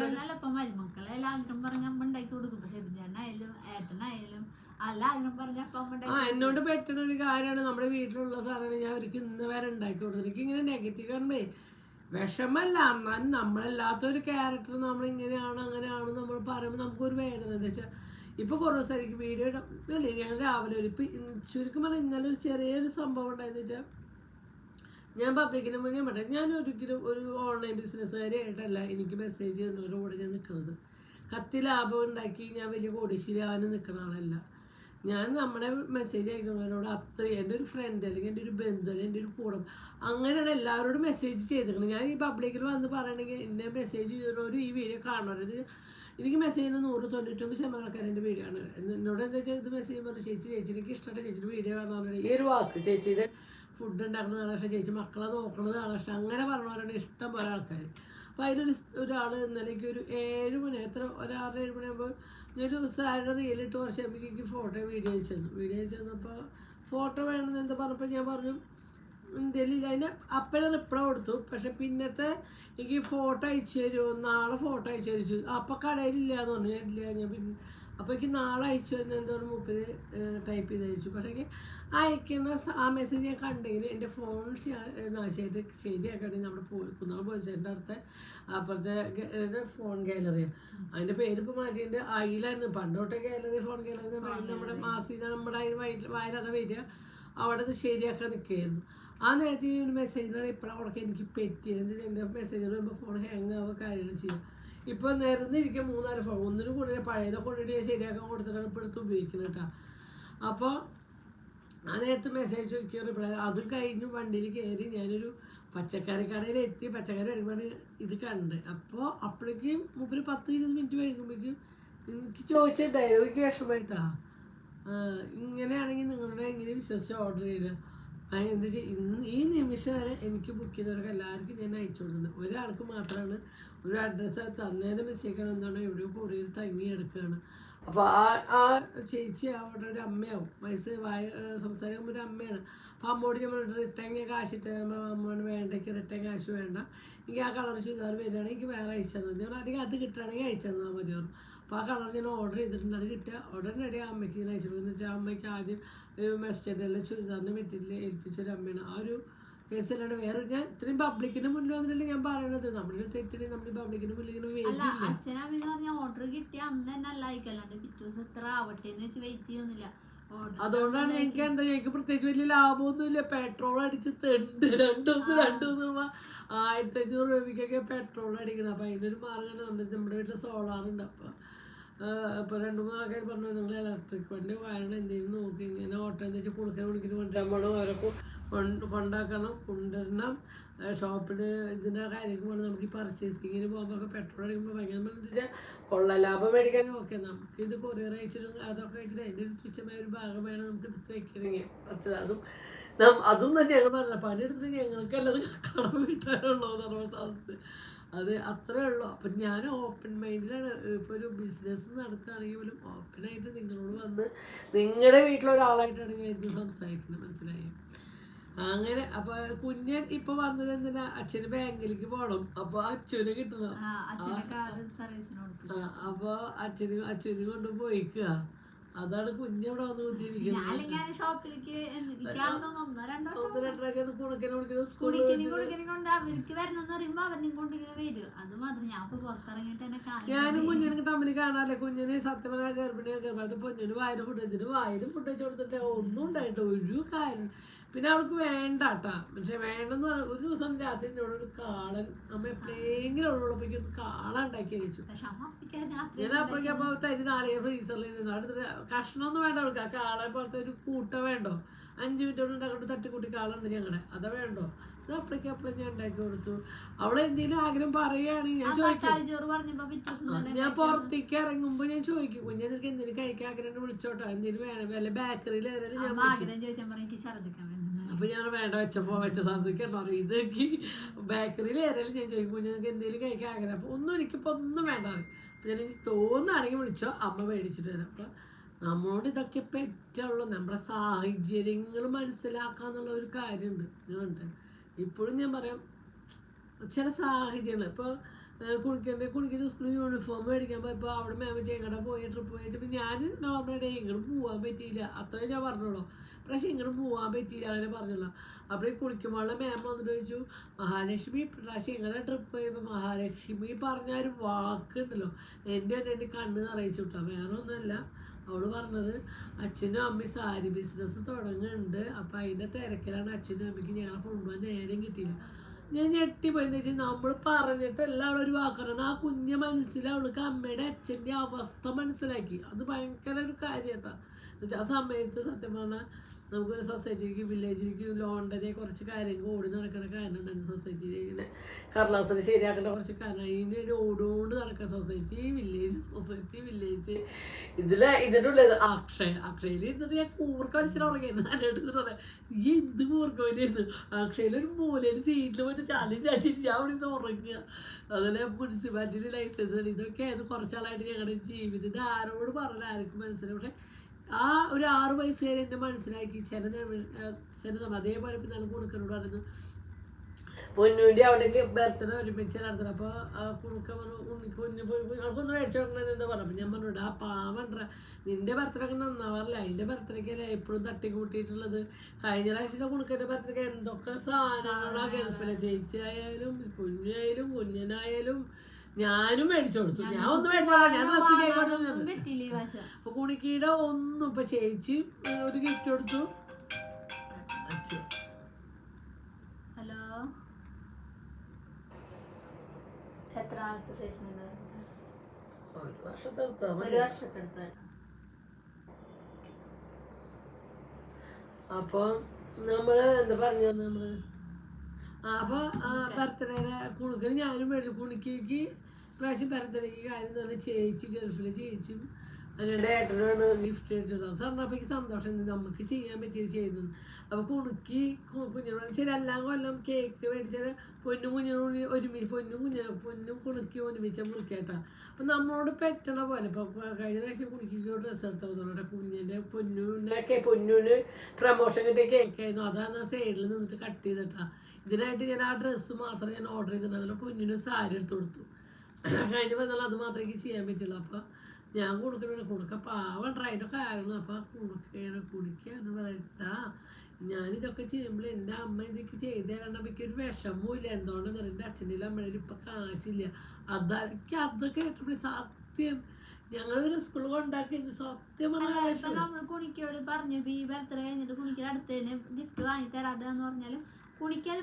എന്നോട് പറ്റുന്ന ഒരു കാര്യമാണ്. നമ്മുടെ വീട്ടിലുള്ള സാധനമാണ് ഞാൻ അവർക്ക് ഇന്ന് വരെ ഉണ്ടാക്കി കൊടുത്തത്. എനിക്ക് ഇങ്ങനെ നെഗറ്റീവ് കാണുമ്പേ വിഷമല്ല, എന്നാലും നമ്മളല്ലാത്തൊരു ക്യാരക്ടർ നമ്മളിങ്ങനെയാണ് അങ്ങനെയാണ് നമ്മൾ പറയുമ്പോൾ നമുക്കൊരു വേദന. എന്താ വെച്ചാൽ ഇപ്പോൾ കുറേ ദിവസം എനിക്ക് വീഡിയോ ഇടല്ലേ. ഞാൻ രാവിലെ ഒരു ചുരുക്കം പറഞ്ഞാൽ ഇന്നലെ ഒരു ചെറിയൊരു സംഭവം ഉണ്ടായെന്ന് വെച്ചാൽ ഞാൻ പബ്ലിക്കിന് മുന്നേ പറയാം, ഞാൻ ഒരിക്കലും ഒരു ഓൺലൈൻ ബിസിനസ്സുകാരിയായിട്ടല്ല എനിക്ക് മെസ്സേജ് ചെയ്യുന്നവരുടെ കൂടെ ഞാൻ നിൽക്കുന്നത്. കത്തി ലാഭം ഉണ്ടാക്കി ഞാൻ വലിയ കോടീശ്വരിയാവാനും നിൽക്കുന്ന ആളല്ല. ഞാൻ നമ്മളെ മെസ്സേജ് അയക്കുന്നവരോട് അത്രയും എൻ്റെ ഒരു ഫ്രണ്ട് അല്ലെങ്കിൽ എൻ്റെ ഒരു ബന്ധു അല്ലെങ്കിൽ എൻ്റെ ഒരു കൂടം അങ്ങനെയാണ് എല്ലാവരോടും മെസ്സേജ് ചെയ്തിരിക്കുന്നത്. ഞാൻ ഈ പബ്ലിക്കിൽ വന്ന് പറയണമെങ്കിൽ എന്നെ മെസ്സേജ് ചെയ്തവരോട് ഈ വീഡിയോ കാണരുത്. എനിക്ക് മെസ്സേജ് ചെയ്യുന്ന 199% ആൾക്കാർ എൻ്റെ വീഡിയോ ആണ്. എന്നോട് എന്താ വെച്ചാൽ ഇത് മെസ്സേജ് പറഞ്ഞു ചേച്ചി എനിക്ക് ഇഷ്ടമാണ് ചേച്ചിയുടെ വീഡിയോ കാണാൻ ഈ ഒരു വാക്ക് ചേച്ചിയുടെ ഫുഡ് ഉണ്ടാക്കുന്നതാണ് ഇഷ്ടം, ചേച്ചി മക്കളെ നോക്കുന്നതാണ് ഇഷ്ടം, അങ്ങനെ പറഞ്ഞവരാണ് ഇഷ്ടം പോലെ ആൾക്കാർ. അപ്പോൾ ഒരാൾ ഇന്നലേക്ക് ഒരു 7 മണി ഒരു 6-7 മണിയാകുമ്പോൾ ഞാനൊരു സാരിയുടെ റീലിട്ട് കുറച്ചാകുമ്പോൾ എനിക്ക് വീഡിയോ അയച്ചു തന്നപ്പോൾ ഫോട്ടോ വേണമെന്ന് എന്താ പറഞ്ഞപ്പോൾ ഞാൻ പറഞ്ഞു ഇന്ത്യയിൽ അതിന് അപ്പഴേ റിപ്ലൈ കൊടുത്തു. പക്ഷെ പിന്നത്തെ എനിക്ക് ഫോട്ടോ അയച്ചു തരുമോ, നാളെ ഫോട്ടോ അയച്ചു തരിച്ചു. അപ്പോൾ കടയിലില്ല എന്ന് പറഞ്ഞു. ഞാൻ പിന്നെ അപ്പോൾ എനിക്ക് നാളെ അയച്ചു തരുന്ന എന്തോരം 30 ടൈപ്പ് ചെയ്ത് അയച്ചു. പക്ഷേ അയക്കുന്ന ആ മെസ്സേജ് ഞാൻ കണ്ടെങ്കിൽ എൻ്റെ ഫോൺ നാശമായിട്ട് ശരിയാക്കണമെങ്കിൽ നമ്മുടെ കുന്നാൾ പോലീസിൻ്റെ അടുത്ത് അപ്പുറത്തെ ഫോൺ ഗാലറിയാണ്. അതിൻ്റെ പേരിപ്പോൾ മാറ്റിയിട്ട് അയിലായിരുന്നു പണ്ടോട്ടെ ഗാലറി ഫോൺ ഗാലറി നമ്മുടെ മാസിക നമ്മുടെ അതിന് വായനത വരിക അവിടെ അത് ശരിയാക്കാൻ നിൽക്കുകയായിരുന്നു. ആ നേരത്തെ ഈ ഒരു മെസ്സേജിന് ഇപ്പോഴാണ് അവർക്ക് എനിക്ക് പറ്റിയത്. എൻ്റെ മെസ്സേജ് വരുമ്പോൾ ഫോൺ ഹാങ് ആവുക കാര്യങ്ങൾ ചെയ്യും. ഇപ്പോൾ നിരന്നിരിക്കുക 3-4 ഫോൺ, ഒന്നിനും കൂടുതൽ പഴയതൊക്കെ കൊണ്ടിട്ട് ഞാൻ ശരിയാക്കാൻ കൊടുത്തിട്ടാണ് ഇപ്പോൾ എടുത്ത് ഉപയോഗിക്കുന്നത് കേട്ടോ. അപ്പോൾ ആ നേരത്തെ മെസ്സേജ് ചോദിക്കുക റിപ്ലൈ. അത് കഴിഞ്ഞ് വണ്ടിയിൽ കയറി ഞാനൊരു പച്ചക്കറി കടയിൽ എത്തി. പച്ചക്കറി എടുക്കുമ്പോൾ ഇത് കണ്ട്. അപ്പോൾ അപ്പോഴേക്കും 10-20 മിനിറ്റ് കഴിയുമ്പോഴേക്കും എനിക്ക് ചോദിച്ച ഡയലോഗിക്ക് വിഷമമായിട്ടാ, ഇങ്ങനെയാണെങ്കിൽ നിങ്ങളുടെ എങ്ങനെ വിശ്വസിച്ച് ഓർഡർ ചെയ്യില്ല. എന്താ വെച്ചാൽ ഈ നിമിഷം വരെ എനിക്ക് ബുക്ക് ചെയ്തവർക്ക് എല്ലാവർക്കും ഞാൻ അയച്ചു കൊടുത്തിട്ടുണ്ട്. ഒരാൾക്ക് മാത്രമാണ് ഒരു അഡ്രസ്സ് തന്നതിൻ്റെ മിസ്റ്റേക്കാണ്, എന്താണ് എവിടെയോ കൊറിയർ തങ്ങി എടുക്കുകയാണ്. അപ്പോൾ ആ ചേച്ചി അവിടെ ഒരു അമ്മയാവും, വയസ്സ് സംസാരിക്കുമ്പോൾ ഒരു അമ്മയാണ്. അപ്പോൾ അമ്മോട് നമ്മൾ റിട്ടേൺ കാശിട്ട് അമ്മോട് വേണ്ടയ്ക്ക് റിട്ടേൺ കാശ് വേണ്ട, എനിക്ക് ആ കളർ ചുരിദാർ വരികയാണെങ്കിൽ എനിക്ക് വേറെ അയച്ചു തന്നത്, ഞാൻ അല്ലെങ്കിൽ അത് കിട്ടുകയാണെങ്കിൽ അയച്ചു തന്നാൽ മതിയാവും. അപ്പോൾ ആ കളർ ഞാൻ ഓർഡർ ചെയ്തിട്ടുണ്ട്. അത് കിട്ടുക ഉടനടി ആ അമ്മയ്ക്ക് ഞാൻ അയച്ചു കൊടുക്കുന്നത് വെച്ചാൽ അമ്മയ്ക്ക് ആദ്യം മെസ്റ്റേഡിലെ ചുരിദാറിന് മെറ്റീരിയൽ ഏൽപ്പിച്ചൊരു അമ്മയാണ്. ആ ഒരു കേസിലാണ് വേറെ ഞാൻ ഇത്രയും പബ്ലിക്കിന് മുന്നിൽ വന്നിട്ടല്ലേ ഞാൻ പറയണത്. നമ്മുടെ തെറ്റിന് നമ്മൾ പബ്ലിക്കിന് മുന്നിൽ ഇങ്ങനെ അല്ല അച്ഛനമ്മന്ന് പറഞ്ഞ ഓർഡർ കിട്ടിയ അന്ന് തന്നെ അല്ല അയക്കല്ലാണ്ട് പിറ്റേ ദിവസം എത്ര ആവട്ടെ എന്ന് വെച്ച് വെയിറ്റ് ചെയ്യുന്നില്ല. അതുകൊണ്ടാണ് എനിക്ക് ഞങ്ങൾക്ക് പ്രത്യേകിച്ച് വലിയ ലാഭമൊന്നുമില്ല. പെട്രോൾ അടിച്ച് തെണ്ട് 2 ദിവസം 1500 രൂപയ്ക്കൊക്കെ പെട്രോൾ അടിക്കണം. അപ്പം അതിനൊരു മാർഗ്ഗമാണ് നമ്മുടെ വീട്ടിൽ സോളാറുണ്ട്. അപ്പോൾ 2-3 ആൾക്കാർ പറഞ്ഞു നിങ്ങൾ ഇലക്ട്രിക് വണ്ടി വാങ്ങണം, എന്തെങ്കിലും നോക്കി ഇങ്ങനെ ഓട്ടോ എന്താ വെച്ചാൽ കുളിക്കാൻ കൊണ്ടുവരാൻ പോകണം, അവരൊക്കെ കൊണ്ടാക്കണം, കൊണ്ടുവരണം. ഷോപ്പിൽ ഇതിൻ്റെ കാര്യങ്ങൾക്ക് പോകണം. നമുക്ക് ഈ പർച്ചേസിങ്ങിന് പോകുമ്പോൾ പെട്രോൾ അടിക്കുമ്പോൾ ഭയങ്കര എന്താ വെച്ചാൽ കൊള്ള ലാഭം മേടിക്കാനും ഓക്കെ. നമുക്കിത് കൊറിയർ അയച്ചിട്ടും അതൊക്കെ അയച്ചിട്ട് അതിൻ്റെ ഒരു തുച്ഛമായ ഒരു ഭാഗം വേണം നമുക്ക് എടുത്ത് വെക്കണമെങ്കിൽ പറ്റില്ല. അതും തന്നെ ഞങ്ങൾ പറഞ്ഞ പണിയെടുത്തിട്ട് ഞങ്ങൾക്കല്ലത് കടം വീട്ടാനുള്ളൂ എന്നുള്ള അവസ്ഥ. അത് അത്രേ ഉള്ളൂ. അപ്പം ഞാൻ ഓപ്പൺ മൈൻഡിലാണ്. ഇപ്പോൾ ഒരു ബിസിനസ് നടത്തുകയാണെങ്കിൽ പോലും ഓപ്പണായിട്ട് നിങ്ങളോട് വന്ന് നിങ്ങളുടെ വീട്ടിലൊരാളായിട്ടാണ് ഞാൻ ഇത് സംസാരിക്കുന്നത്, മനസ്സിലായി? അങ്ങനെ അപ്പോൾ കുഞ്ഞൻ ഇപ്പോൾ വന്നത് എന്തിനാ, അച്ഛന് ബാങ്കിലേക്ക് പോകണം. അപ്പോൾ അച്ഛനെ കിട്ടണം. അപ്പോൾ അച്ഛന് കൊണ്ട് പോയിക്കുക. അതാണ് കുഞ്ഞവിടെ വന്ന് കുത്തിയിരിക്കുന്നത്. ഞാനും കുഞ്ഞിനൊക്കെ തമ്മിൽ കാണാല്ലേ. കുഞ്ഞിന് സത്യം പറഞ്ഞാൽ ഗർഭിണിയാണ്. പൊന്നിന് വായിലും ഫുഡ് വെച്ച് കൊടുത്തിട്ട് ഒന്നും ഉണ്ടായിട്ട് ഒരു കാര്യം. പിന്നെ അവൾക്ക് വേണ്ട കേട്ടാ. പക്ഷെ വേണ്ടെന്ന് പറഞ്ഞാൽ ഒരു ദിവസം രാത്രി എന്നോടൊരു കാളൻ അമ്മ എപ്പോഴെങ്കിലും ഉള്ളപ്പോഴേക്കും ഒരു കാള ഉണ്ടാക്കി അയച്ചു. ഞാൻ അപ്പോഴേക്കും അപ്പോൾ തരി നാളെ ഫ്രീസറിൽ നിന്ന് അടുത്തിട്ട് കഷ്ണമൊന്നും വേണ്ട അവൾക്ക്. ആ കാളെ പോലത്തെ ഒരു കൂട്ട വേണ്ടോ, 5 മിനിറ്റ് കൊണ്ട് ഉണ്ടാക്കിയിട്ട് തട്ടിക്കൂട്ടി കാളുണ്ട് ഞങ്ങളുടെ, അതാ വേണ്ടോ. ഇത് അപ്പോഴേക്കും ഞാൻ ഉണ്ടാക്കി കൊടുത്തു. അവളെ എന്തെങ്കിലും ആഗ്രഹം പറയുകയാണെങ്കിൽ ഞാൻ ചോദിക്കും. ഞാൻ പുറത്തേക്ക് ഇറങ്ങുമ്പോൾ ഞാൻ ചോദിക്കും, കുഞ്ഞെ നിനക്ക് എന്തെങ്കിലും കഴിക്കാൻ ആഗ്രഹം വിളിച്ചോട്ടോ, എന്തെങ്കിലും വേണം, വല്ല ബാക്കറിയിൽ ഏതായാലും ഞാൻ അപ്പോൾ ഞാൻ വേണ്ട വെച്ച സാധനമൊക്കെയാണോ ഇത് ബേക്കറിയിൽ ഏതായാലും ഞാൻ ചോദിക്കും, കുഞ്ഞ് നിങ്ങൾക്ക് എന്തെങ്കിലും കഴിക്കാൻ ആഗ്രഹം. അപ്പോൾ ഒന്നും എനിക്കിപ്പോൾ ഒന്നും വേണ്ട. അപ്പോൾ ഞാൻ എനിക്ക് തോന്നുകയാണെങ്കിൽ വിളിച്ചോ, അമ്മ മേടിച്ചിട്ട് വരാം. അപ്പോൾ നമ്മളോട് ഇതൊക്കെ പറ്റുള്ളൂ. നമ്മുടെ സാഹചര്യങ്ങൾ മനസ്സിലാക്കുക എന്നുള്ള ഒരു കാര്യമുണ്ട്. ഞാൻ ഇപ്പോഴും ഞാൻ പറയാം, ചില സാഹചര്യങ്ങൾ ഇപ്പോൾ കുളിക്കുന്ന സ്കൂളിൽ യൂണിഫോം മേടിക്കാൻ പോയപ്പോൾ അവിടെ മാം എങ്ങടെ പോയി ട്രിപ്പ് പോയിട്ട് ഇപ്പം ഞാൻ നോർമലി ഇങ്ങോട്ട് പോകാൻ പറ്റിയില്ല, അത്രയും ഞാൻ പറഞ്ഞോളൂ. പക്ഷേ ഇങ്ങോട്ട് പോകാൻ പറ്റിയില്ല, അങ്ങനെ പറഞ്ഞല്ലോ. അപ്പോൾ ഈ കുളിക്കുമ്പോഴുള്ള മാം വന്നിട്ട് ചോദിച്ചു, മഹാലക്ഷ്മി പ്രാവശ്യം ഇങ്ങനെ ട്രിപ്പ് പോയപ്പോൾ മഹാലക്ഷ്മി പറഞ്ഞ ഒരു വാക്കുണ്ടല്ലോ, എൻ്റെ കണ്ണ് നിറയിച്ചു വിട്ടാ. വേറെ ഒന്നുമല്ല, അവൾ പറഞ്ഞത് അച്ഛനും അമ്മയും സാരി ബിസിനസ് തുടങ്ങുന്നുണ്ട്. അപ്പോൾ അതിൻ്റെ തിരക്കിലാണ് അച്ഛനും അമ്മയ്ക്ക് ഞങ്ങളെ കൊണ്ടുപോകാൻ നേരം കിട്ടിയില്ല. ഞാൻ ഞെട്ടിപ്പോയി. എന്താ വെച്ചാൽ നമ്മൾ പറഞ്ഞിട്ട് എല്ലാവരും ഒരു വാക്ക് ആ കുഞ്ഞ് മനസ്സിൽ അവൾക്ക് അമ്മയുടെ അച്ഛൻ്റെ അവസ്ഥ മനസ്സിലാക്കി. അത് ഭയങ്കര ഒരു കാര്യം കേട്ടോ. എന്നുവെച്ചാൽ ആ സമയത്ത് സത്യം പറഞ്ഞാൽ നമുക്കൊരു സൊസൈറ്റിക്ക് വില്ലേജിലേക്ക് ലോണിൻ്റെ കുറച്ച് കാര്യങ്ങൾ ഓടി നടക്കുന്ന കാര്യമുണ്ടായിരുന്നു. സൊസൈറ്റിയിൽ ഇങ്ങനെ കടലാസിന് ശരിയാക്കേണ്ട കുറച്ച് കാര്യം അതിൻ്റെ ഒരു ഓടുകൊണ്ട് നടക്കുക. സൊസൈറ്റി വില്ലേജ് ഇതിൻ്റെ ഉള്ളത് അക്ഷയയിൽ ഇരുന്നിട്ട് ഞാൻ കൂർക്ക വലിച്ചിട്ട് ഉറങ്ങിയായിരുന്നു. അതിനെടുത്തിട്ട് പറയാം, ഈ എന്ത് കൂർക്ക വലിയായിരുന്നു. അക്ഷയയിലൊരു മൂലയിൽ സീറ്റിൽ പോയിട്ട് ചാലിച്ച് അടിച്ചിട്ട് ഞാൻ അവിടെ നിന്ന് ഉറങ്ങുക. അതുപോലെ മുനിസിപ്പാലിറ്റിയുടെ ലൈസൻസ് ഉണ്ട്. ഇതൊക്കെ ആയത് കുറച്ചാളായിട്ട് ഞങ്ങളുടെ ജീവിതം. ഇത് ആരോട് പറഞ്ഞാൽ ആർക്കും മനസ്സിലാവും. പക്ഷേ ആ ഒരു 6 വയസ്സ് വരെ എന്നെ മനസ്സിലാക്കി. ചില അതേപോലെ ഇപ്പം നല്ല കുണുക്കനോട് പറയുന്നു, പൊന്നൂൻ്റെ അവിടേക്ക് ബർത്ത്ഡേ ഒരുമിച്ച് നടത്തണം. അപ്പോൾ കുണുക്ക കുഞ്ഞൊന്ന് മേടിച്ചു കൊടുക്കണമെന്ന് പറഞ്ഞു. അപ്പോൾ ഞാൻ പറഞ്ഞിട്ട് ആ പാവണ്ട, നിൻ്റെ ബർത്ത്ഡേ ഒക്കെ നന്നാവാറില്ല, അതിൻ്റെ ബർത്ത്ഡേക്കല്ലേ എപ്പോഴും തട്ടിക്കൂട്ടിയിട്ടുള്ളത്. കഴിഞ്ഞ പ്രാവശ്യത്തെ കുണുക്കൻ്റെ ബർത്ത്ഡേക്ക് എന്തൊക്കെ സാധനങ്ങളാണ് ഗൾഫിലെ ചേച്ചിയായാലും കുഞ്ഞനായാലും ഞാനും മേടിച്ചു കൊടുത്തു. ഞാൻ ഒന്നും മേടിച്ചോളാം, ഞാൻ ഡ്രസ്സ് കേൾക്കോട്ടെ. അപ്പൊ കുണിക്കീടെ ഒന്നും ഇപ്പൊ ചേച്ചി ഒരു ഗിഫ്റ്റ് കൊടുത്തു. എത്ര നാളത്തെ സെറ്റിൽമെന്റ്? ഒരു വർഷത്തെ എടുത്താൽ ഒരു മതി. വർഷത്തെടുത്ത്. അപ്പൊ നമ്മള് എന്താ പറഞ്ഞു നമ്മള് അപ്പൊ ബർത്ത്ഡേയുടെ കുണുക്കിന് ഞാനും മേടിച്ചു. കുണിക്കേക്ക് പ്രാവശ്യം ബർത്ത്ഡേക്ക് കാര്യം എന്ന് പറഞ്ഞാൽ ചേച്ചി ഗൾഫിലെ ചേച്ചിയും അതിൻ്റെ ഏട്ടനാണ് ഗിഫ്റ്റ് മേടിച്ചത്. പറഞ്ഞപ്പോഴേക്ക് സന്തോഷം നമുക്ക് ചെയ്യാൻ പറ്റിയത് ചെയ്തു. അപ്പോൾ കുണുക്കി കുഞ്ഞിനോട് ശരി എല്ലാം കൊല്ലം കേക്ക് മേടിച്ചാൽ പൊന്നും കുഞ്ഞിനോട് ഒരുമിച്ച് പൊന്നും കുണുക്കി ഒരുമിച്ച മുറിക്കേട്ടാ. അപ്പം നമ്മളോട് പെട്ടണ പോലെ ഇപ്പോൾ കഴിഞ്ഞ പ്രാവശ്യം കുണുക്കിക്ക് ഡ്രസ്സ് എടുത്തോടെ കുഞ്ഞിൻ്റെ പൊന്നൂന് പ്രമോഷൻ കിട്ടിയ കേക്കായിരുന്നു. അതാണ് ആ സൈഡിൽ നിന്നിട്ട് കട്ട് ചെയ്തിട്ടാ. ഇതിനായിട്ട് ഞാൻ ആ ഡ്രസ്സ് മാത്രം ഞാൻ ഓർഡർ ചെയ്തിട്ടുണ്ടായിരുന്നു. പൊന്നിന് സാരി എടുത്ത് കൊടുത്തു. കഴിഞ്ഞ് വന്നാൽ അത് മാത്രമേ എനിക്ക് ചെയ്യാൻ പറ്റുള്ളൂ. അപ്പോൾ ഞാൻ കുണുക്ക പാവം ട്രൈഡൊക്കെ ആയിരുന്നു. അപ്പോൾ കുടിക്കാന്ന് പറയട്ടാ ഞാനിതൊക്കെ ചെയ്യുമ്പോൾ എൻ്റെ അമ്മ ഇതൊക്കെ ചെയ്ത് തരണം. എനിക്കൊരു വിഷമവും എന്തുകൊണ്ടെന്ന് പറയും എൻ്റെ അച്ഛൻ്റെ അമ്മയുടെ ഇപ്പം കാശില്ല. എനിക്ക് അത് കേട്ടപ്പോൾ സത്യം ഞങ്ങളൊരു സ്കൂൾ കൊണ്ടാക്കി സത്യം നമ്മള് കുണിക്കോട് പറഞ്ഞു ഈ ബർത്ത്ഡേ കഴിഞ്ഞിട്ട് കുണിക്കൽ അടുത്തതിന് ഗിഫ്റ്റ് വാങ്ങി തരാതെന്ന് പറഞ്ഞാലും കുണിക്കത്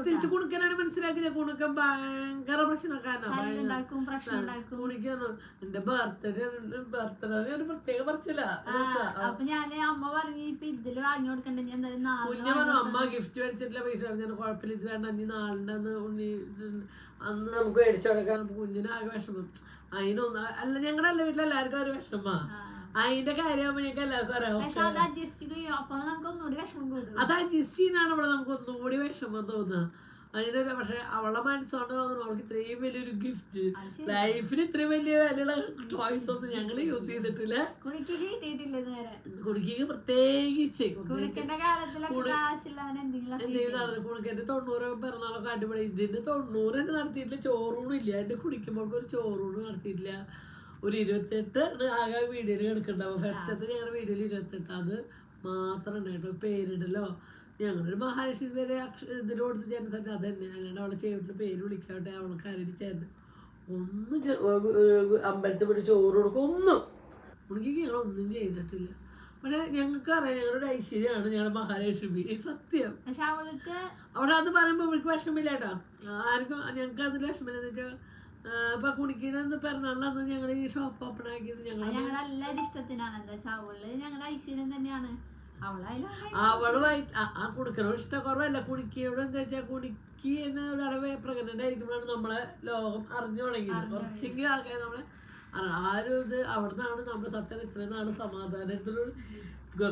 തിരിച്ചു കുണുക്കനാണ് മനസ്സിലാക്കിയത്. കുണുക്കൻ ഭയങ്കര പ്രശ്നക്കാരനാണ്. കുണിക്കാണ് എന്റെ ബർത്ത്ഡേ ഒരു പ്രത്യേക പറച്ചില്ല. അപ്പൊ ഞാന് അമ്മ പറഞ്ഞു ഇപ്പൊ ഇതില് വാങ്ങി കൊടുക്കണ്ടേ കുഞ്ഞ പറഞ്ഞു അമ്മ ഗിഫ്റ്റ് മേടിച്ചിട്ടില്ല പൈസ ഞാൻ കുഴപ്പമില്ല ഇത് വേണ്ട അഞ്ഞ് നാളിൻ്റെ അന്ന് അന്ന് നമുക്ക് മേടിച്ചു കൊടുക്കാൻ. കുഞ്ഞിനാകെ വിഷമം. അതിനൊന്നും അല്ല ഞങ്ങളുടെ എല്ലാ വീട്ടിൽ എല്ലാവർക്കും ഒരു വിഷമാ. അതിന്റെ കാര്യമാകുമ്പോ ഞങ്ങൾക്ക് എല്ലാവർക്കും അറിയാം. അത് അഡ്ജസ്റ്റ് ചെയ്യാനാണ് ഇവിടെ നമുക്ക് ഒന്നുകൂടി വിഷമം തോന്നുക. അതിന് പക്ഷെ അവളെ മനസ്സോണ്ട് തോന്നുന്നു അവൾക്ക് ഇത്രയും വലിയൊരു ഗിഫ്റ്റ് ലൈഫിന് ഇത്രയും വലിയ വിലയുള്ള ചോയ്സ് ഒന്നും ഞങ്ങൾ യൂസ് ചെയ്തിട്ടില്ല. കുണിക്ക് പ്രത്യേകിച്ച് കുണിക്കന്റെ 90 പിറന്നാളൊക്കെ അടിപൊളി. ഇതിന്റെ 90 തന്നെ നടത്തിയിട്ടില്ല. ചോറൂണും ഇല്ല. എന്റെ കുടിക്കുമ്പോഴൊക്കെ ഒരു ചോറൂണ് നടത്തിയിട്ടില്ല. ഒരു 28 ആകെ വീഡിയോയിൽ കിടക്കുന്നുണ്ടാവും. ഫസ്റ്റത്തെ ഞങ്ങളുടെ വീഡിയോയിൽ 28 അത് മാത്രം ഉണ്ടായിട്ടോ. പേരിടലോ ഞങ്ങളൊരു മഹാലക്ഷ്മി പേര് ഇതിൽ കൊടുത്ത് ജനസംഖ്യ അത് തന്നെ. അല്ലാണ്ട് അവളെ ചേട്ടൻ്റെ പേര് വിളിക്കാട്ടെ അവൾക്ക് അരടിച്ചേട്ടൻ ഒന്നും അമ്പലത്തിൽ പോയി ചോറ് കൊടുക്കും ഒന്നും ഉണിക്ക് ഞങ്ങളൊന്നും ചെയ്തിട്ടില്ല. പക്ഷെ ഞങ്ങൾക്ക് അറിയാം ഞങ്ങളുടെ ഐശ്വര്യമാണ് ഞങ്ങളുടെ മഹാലക്ഷ്മി സത്യം. അവിടെ അത് പറയുമ്പോൾ അവൾക്ക് വിഷമില്ല കേട്ടോ. ആർക്കും ഞങ്ങൾക്ക് അതിൽ വിഷമില്ല എന്ന് വെച്ചാൽ ഇപ്പൊ കുണിക്കിനന്ന് പിറന്നാളിനന്ന് ഞങ്ങൾ ഈ ഷോപ്പ് ഓപ്പൺ ആക്കിയത് ഞങ്ങളുടെ എല്ലാവരും ഇഷ്ടത്തിനാണ്. എന്താ വെച്ചാൽ അവള് ഞങ്ങളുടെ ഐശ്വര്യം തന്നെയാണ്. അവളുമായി ആ കുണിക്കനോട് ഇഷ്ടക്കുറവല്ല. കുണിക്കിയോട് എന്താ വെച്ചാൽ കുണിക്കി എന്ന ഒരാളെ പ്രഗ്നന്റ് ആയിരിക്കുമ്പോഴാണ് നമ്മളെ ലോകം അറിഞ്ഞു തുടങ്ങിയത്. കുറച്ചെങ്കിലും ആൾക്കാർ നമ്മളെ ആരും ഇത് അവിടെ നിന്നാണ് നമ്മുടെ സത്യം ഇത്രയും നാള് സമാധാനത്തിലൂടെ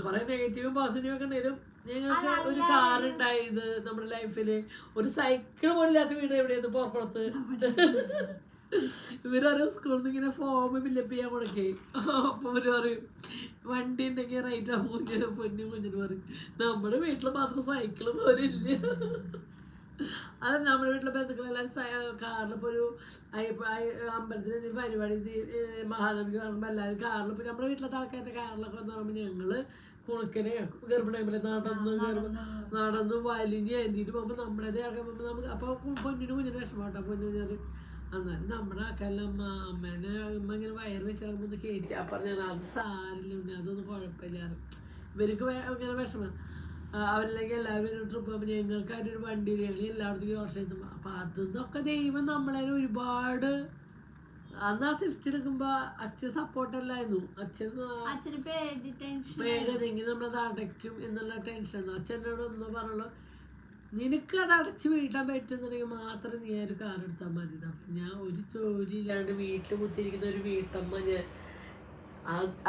കുറെ നെഗറ്റീവും പോസിറ്റീവും ഒക്കെ ഉണ്ടെങ്കിലും ഞങ്ങൾക്ക് ഒരു കാർ ഉണ്ടായത് നമ്മുടെ ലൈഫില്. ഒരു സൈക്കിൾ പോലും ഇല്ലാത്ത വീട് എവിടെയായിരുന്നു പോർക്കുളത്ത്. ഇവരൊരു സ്കൂളിൽ നിന്ന് ഇങ്ങനെ ഫോം ഫില്ലപ്പ് ചെയ്യാൻ കൊടുക്കേ. അപ്പൊ ഇവര് പറയും വണ്ടി ഉണ്ടെങ്കിൽ റൈറ്റ് ആ പൊന്നിന് പറയും നമ്മുടെ വീട്ടിൽ മാത്രം സൈക്കിള് പോലും ഇല്ല. അത് നമ്മുടെ വീട്ടിലെ ബന്ധുക്കളെല്ലാവരും കാറിലിപ്പോൾ ഒരു അമ്പലത്തിന് എന്തെങ്കിലും പരിപാടി മഹാനവിക്ക് കാണുമ്പോൾ എല്ലാവരും കാറിലിപ്പോൾ നമ്മുടെ വീട്ടിലത്തെ ആൾക്കാരുടെ കാറിലൊക്കെ വന്ന് പറയുമ്പോൾ ഞങ്ങള് കുണുക്കനെ ഗർഭിണികളെ നടന്ന് വലിഞ്ഞ് എന്തിട്ട് പോകുമ്പോൾ നമ്മുടേതേ ആൾക്കാർ പോകുമ്പോൾ നമുക്ക് അപ്പോൾ പൊന്നിന് വിഷമമാട്ടോ. പൊന്നു എന്നാലും നമ്മുടെ ആൾക്കാരെല്ലാം അമ്മേനെ അമ്മ ഇങ്ങനെ വയറ് വെച്ചിറങ്ങുമ്പോൾ കയറ്റി അപ്പം ഞാൻ അത് സാരില്ല അതൊന്നും കുഴപ്പമില്ല. ഇവർക്ക് ഇങ്ങനെ വിഷമം അവരിലേക്ക് എല്ലാവരും ട്രിപ്പ് പോകുമ്പോൾ ഞങ്ങൾക്കായിട്ടൊരു വണ്ടിയിൽ ഞങ്ങൾ എല്ലായിടത്തേക്കും ഓർഡർ ചെയ്തു. അപ്പം അതിന്നൊക്കെ ദൈവം നമ്മളെ ഒരുപാട് അന്ന് ആ സ്വിഫ്റ്റ് എടുക്കുമ്പോ അച്ഛൻ സപ്പോർട്ടല്ലായിരുന്നു. അച്ഛന് പേടിയതെങ്കിൽ നമ്മളത് അടയ്ക്കും എന്നുള്ള ടെൻഷൻ. അച്ഛനോട് ഒന്നും പറഞ്ഞുള്ളൂ നിനക്ക് അത് അടച്ചു വീട്ടാൻ പറ്റുന്നുണ്ടെങ്കിൽ മാത്രം നീ ഒരു കാർ എടുത്താൽ മതി. അപ്പം ഞാൻ ഒരു ജോലി ഇല്ലാണ്ട് വീട്ടിൽ കുത്തിയിരിക്കുന്ന ഒരു വീട്ടമ്മ ഞാൻ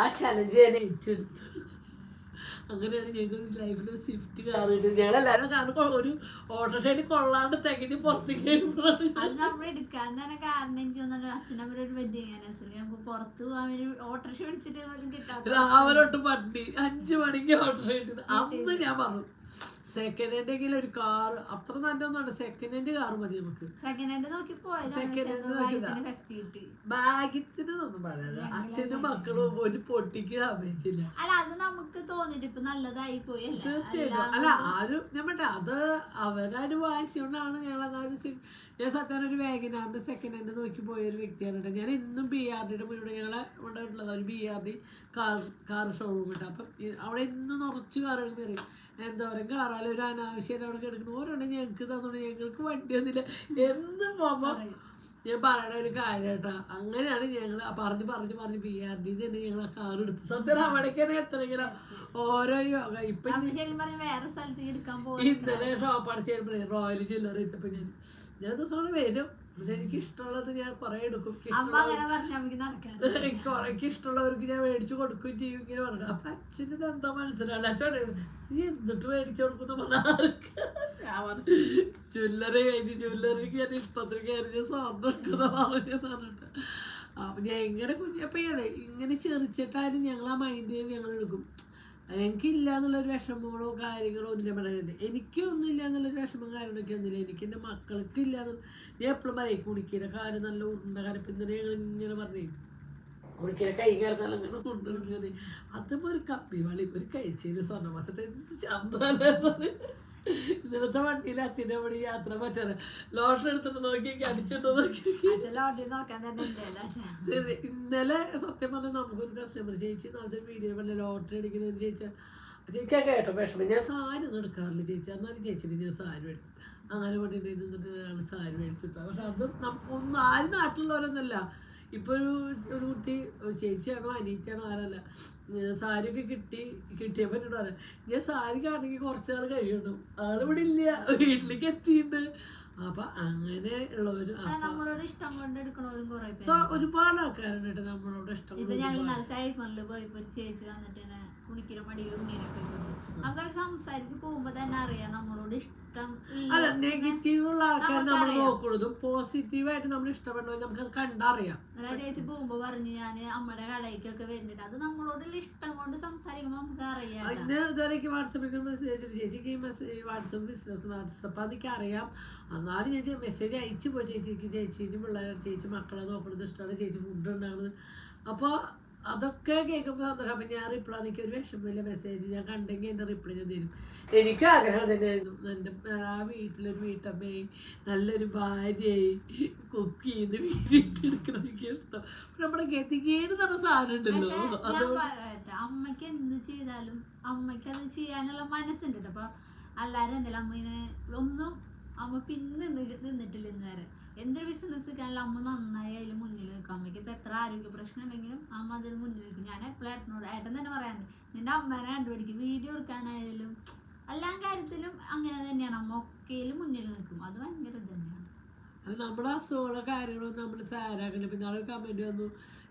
ആ ചലഞ്ച് ഞാൻ ഏറ്റെടുത്തു. അങ്ങനെയാണ് ഞങ്ങൾക്ക് ലൈഫിൽ സ്വിഫ്റ്റ് കാർ കിട്ടുന്നത്. ഞങ്ങളെല്ലാവരും കാരണം ഒരു ഓട്ടോഷൈഡ് കൊള്ളാണ്ട് തികഞ്ഞ് പുറത്തേക്ക് എടുക്കാൻ തന്നെ കാരണം എനിക്ക് തോന്നുന്നു അച്ഛനവരൊരു പുറത്ത് പോകാൻ വേണ്ടി ഓട്ടോറിക്ഷ വിളിച്ചിട്ട് രാവിലെ വണ്ടി 5 മണിക്ക് ഓട്ടോഷൈഡ്. അന്ന് ഞാൻ പറഞ്ഞു സെക്കൻഡ് ഹാൻഡെങ്കിലും ഒരു കാർ അത്ര നല്ലൊന്നുമാണ്. സെക്കൻഡ് ഹാൻഡ് കാർ മതി നമുക്ക്. ഭാഗ്യത്തിനൊന്നും പറയാതെ അച്ഛനും മക്കളും ഒരു പൊട്ടിക്ക് അപേക്ഷിച്ചില്ല. അല്ല അത് നമുക്ക് തോന്നിട്ട് ഇപ്പൊ നല്ലതായി പോയി. തീർച്ചയായിട്ടും അല്ല ആരും ഞാൻ പറ്റേ അത് അവരൊരു വാശിയോണ്ടാണ് ഞങ്ങളെന്നാലും. ഞാൻ സത്യം ഒരു വാഗനാറിന്റെ സെക്കൻഡ് ഹാൻഡ് നോക്കി പോയൊരു വ്യക്തിയാണ്. ഞാൻ ഇന്നും BRDയുടെ മുന്നോട്ട് ഞങ്ങളെ കൊണ്ടുപോയിട്ടുള്ളത് ഒരു BRD കാർ ഷോറൂം കിട്ടും. അപ്പം അവിടെ ഇന്നും നിറച്ച് കാറുകൾ കയറി എന്താ പറയുക കാറാലും ഒരു അനാവശ്യം അവിടെ കിടക്കുന്നു. ഓരോന്നും ഞങ്ങൾക്ക് തന്നോണ്ട് ഞങ്ങൾക്ക് വണ്ടി ഒന്നുമില്ല എന്നും പോകുമ്പോൾ ഞാൻ പറയണ ഒരു കാര്യം കേട്ടോ. അങ്ങനെയാണ് ഞങ്ങൾ പറഞ്ഞ് PRD തന്നെ ഞങ്ങൾ ആ കാർ എടുത്ത്. സത്യം അവിടേക്കാണ് എത്രയെങ്കിലും ഓരോ യോഗ. ഇപ്പൊ വേറെ സ്ഥലത്തേക്ക് എടുക്കാൻ ഇന്നലെ ഷോപ്പ് അടച്ചു റോയൽ ചില്ലറ വെച്ചപ്പോ ഞാൻ ദിവസം വരും. എനിക്ക് ഇഷ്ടമുള്ളത് ഞാൻ കുറെ എടുക്കും. എനിക്ക് ഇഷ്ടമുള്ളവർക്ക് ഞാൻ മേടിച്ചു കൊടുക്കുകയും ചെയ്യും. ഇങ്ങനെ പറഞ്ഞു. അപ്പൊ അച്ഛന് എന്താ മനസ്സിലാവില്ല. അച്ഛൻ നീ എന്നിട്ട് മേടിച്ചു കൊടുക്കുന്ന പറഞ്ഞാർക്ക് ഞാൻ പറഞ്ഞു ജ്വല്ലറിക്ക് ഞാൻ ഇഷ്ടത്തിന് കയറി സ്വർണ്ണം എടുക്കുന്ന പറഞ്ഞിട്ട്. അപ്പൊ ഞാൻ എങ്ങനെ കുഞ്ഞപ്പയ്യാണ് ഇങ്ങനെ ചെറിച്ചിട്ടാലും ഞങ്ങൾ ആ മൈൻഡിൽ ഞങ്ങൾ എടുക്കും. എനിക്കില്ല എന്നുള്ളൊരു വിഷമങ്ങളോ കാര്യങ്ങളോ ഒന്നും പറയുന്നുണ്ട്. എനിക്കൊന്നും ഇല്ല എന്നുള്ളൊരു വിഷമം കാര്യങ്ങളൊക്കെ ഒന്നുമില്ല. എനിക്ക് എൻ്റെ മക്കൾക്ക് ഇല്ല ഞാൻ എപ്പോഴും പറയും കുണിക്കിയുടെ കാര്യം നല്ല ഉരുണ്ട കാര്യം. ഇന്നലെ ഞങ്ങൾ ഇങ്ങനെ പറഞ്ഞേ കുണിക്കിയുടെ കൈ കാലത്താൽ അങ്ങനെ കൊണ്ടുവരുന്നത്. അതിപ്പോൾ ഒരു കപ്പി വളി ഒരു കഴിച്ചൊരു സ്വർണ്ണം വസിട്ട് എന്ത് ചന്താലെന്നത്. ഇന്നലത്തെ വണ്ടിയിൽ അച്ഛൻ്റെ അവിടെ യാത്ര പറ്റാറ് ലോട്ടറി എടുത്തിട്ട് നോക്കി അടിച്ചിട്ടോ നോക്കി. ഇന്നലെ സത്യം പറഞ്ഞാൽ നമുക്കൊരു കസ്റ്റമർ ചേച്ചി നാളത്തെ വീഡിയോ പറഞ്ഞ ലോട്ടറി അടിക്കുന്നതെന്ന് ചേച്ചിയാ കേട്ടോ വിഷമം. ഞാൻ സാരി ഒന്നും എടുക്കാറില്ല ചേച്ചി. എന്നാലും ചേച്ചിട്ട് ഞാൻ സാരി മേടിക്കും. അങ്ങനെ വേണ്ടിയിട്ട് നിന്നിട്ടാണ് സാരി മേടിച്ചിട്ട്. പക്ഷെ അത് നമുക്കൊന്നും ആരും നാട്ടിലുള്ളവരൊന്നല്ല. ഇപ്പോൾ ഒരു കുട്ടി ചേച്ചിയാണോ അനിയത്തിയാണോ ആരല്ല സാരിയൊക്കെ കിട്ടിയപ്പോൾ എന്നോട് പറയാം ഞാൻ സാരി കാണണമെങ്കിൽ കുറച്ച് നാൾ കഴിയണം. ആളിവിടെ ഇല്ല, വീട്ടിലേക്ക് എത്തിയിട്ടുണ്ട്. അപ്പൊ അങ്ങനെ ഉള്ളവരും നമ്മളോട് ഇഷ്ടം കൊണ്ട് എടുക്കണവരും കുറെ ഒരുപാട് ആൾക്കാരുണ്ട് കേട്ടോ നമ്മളോട് ഇഷ്ടം. ഇപ്പൊ ഞങ്ങൾ സൈഫറിൽ പോയപ്പോ ചേച്ചി വന്നിട്ട് കുണിക്കിര മടിയിൽ ഉണ്ണിയൊക്കെ വെച്ചു. നമുക്ക് സംസാരിച്ച് പോകുമ്പോ തന്നെ അറിയാം നമ്മളോട് ഇഷ്ടം. അല്ല നെഗറ്റീവുള്ള ആൾക്കാർ നമ്മൾ നോക്കുന്നതും പോസിറ്റീവായിട്ട് നമ്മൾ ഇഷ്ടപ്പെടുന്നത് നമുക്ക് കണ്ടറിയാം. ചേച്ചി പോകുമ്പോ പറഞ്ഞു ഞാൻ അമ്മയുടെ കടയിലേക്കൊക്കെ വരുന്നുണ്ട്. അത് നമ്മളോടുള്ള ഇഷ്ടം കൊണ്ട് സംസാരിക്കുമ്പോ നമുക്ക് അറിയാം. അതിന് ഇതുവരെയ്ക്ക് വാട്സപ്പിൽ മെസ്സേജ് ചേച്ചിക്ക് ഈ മെസ്സേജ് വാട്സപ്പ് ബിസിനസ് വാട്സപ്പ് അതൊക്കെ അറിയാം. എന്നാലും ചേച്ചി മെസ്സേജ് അയച്ചു പോയി ചേച്ചിക്ക് ചേച്ചീൻ്റെ പിള്ളേർ ചേച്ചി മക്കളെ നോക്കുന്നത് ഇഷ്ടമാണ്, ചേച്ചി ഫുഡ് ഉണ്ടാകുന്നത്. അപ്പോൾ അതൊക്കെ കേൾക്കുമ്പോൾ സന്തോഷം. അപ്പം ഞാൻ റിപ്ലൈ എനിക്കൊരു വിഷമമില്ല. മെസ്സേജ് ഞാൻ കണ്ടെങ്കിൽ എൻ്റെ റിപ്ലൈ ഞാൻ തരും. എനിക്കും ആഗ്രഹം തന്നെയായിരുന്നു എൻ്റെ ആ വീട്ടിലൊരു വീട്ടമ്മയായി നല്ലൊരു ഭാര്യയായി കുക്ക് ചെയ്ത് വീട്ടിട്ടെടുക്കണം എനിക്ക് ഇഷ്ടം. നമ്മുടെ ഗതികേട് പറഞ്ഞ സാധനം ഉണ്ടല്ലോ. അമ്മയ്ക്ക് എന്ത് ചെയ്താലും അമ്മയ്ക്ക് അത് ചെയ്യാനുള്ള മനസ്സുണ്ട്. അപ്പൊ എല്ലാവരും എന്തെങ്കിലും അമ്മേനെ ഒന്നും അമ്മ പിന്നെ നിന്നിട്ടില്ല ഇന്ന് വരെ. എന്തൊരു ബിസിനസ് വെക്കാനുള്ള അമ്മ നന്നായി അതിൽ മുന്നിൽ നിൽക്കും. അമ്മയ്ക്ക് ഇപ്പം എത്ര ആരോഗ്യ പ്രശ്നം ഉണ്ടെങ്കിലും അമ്മ അതിൽ മുന്നിൽ നിൽക്കും. ഞാൻ എപ്പോഴും ഏട്ടൻ തന്നെ പറയാറുണ്ട് നിന്റെ അമ്മേനെ കണ്ടുപിടിക്കും. വീഡിയോ എടുക്കാനായാലും എല്ലാ കാര്യത്തിലും അങ്ങനെ തന്നെയാണ്. അമ്മ ഒക്കെയിലും മുന്നിൽ നിൽക്കും. അത് ഭയങ്കര ഇത് തന്നെയാണ്. അത് നമ്മുടെ അസുഖമുള്ള കാര്യങ്ങളൊന്നും നമ്മൾ സാരാക്കില്ല. പിന്നെ ആളൊരു കമൻറ്റ് വന്നു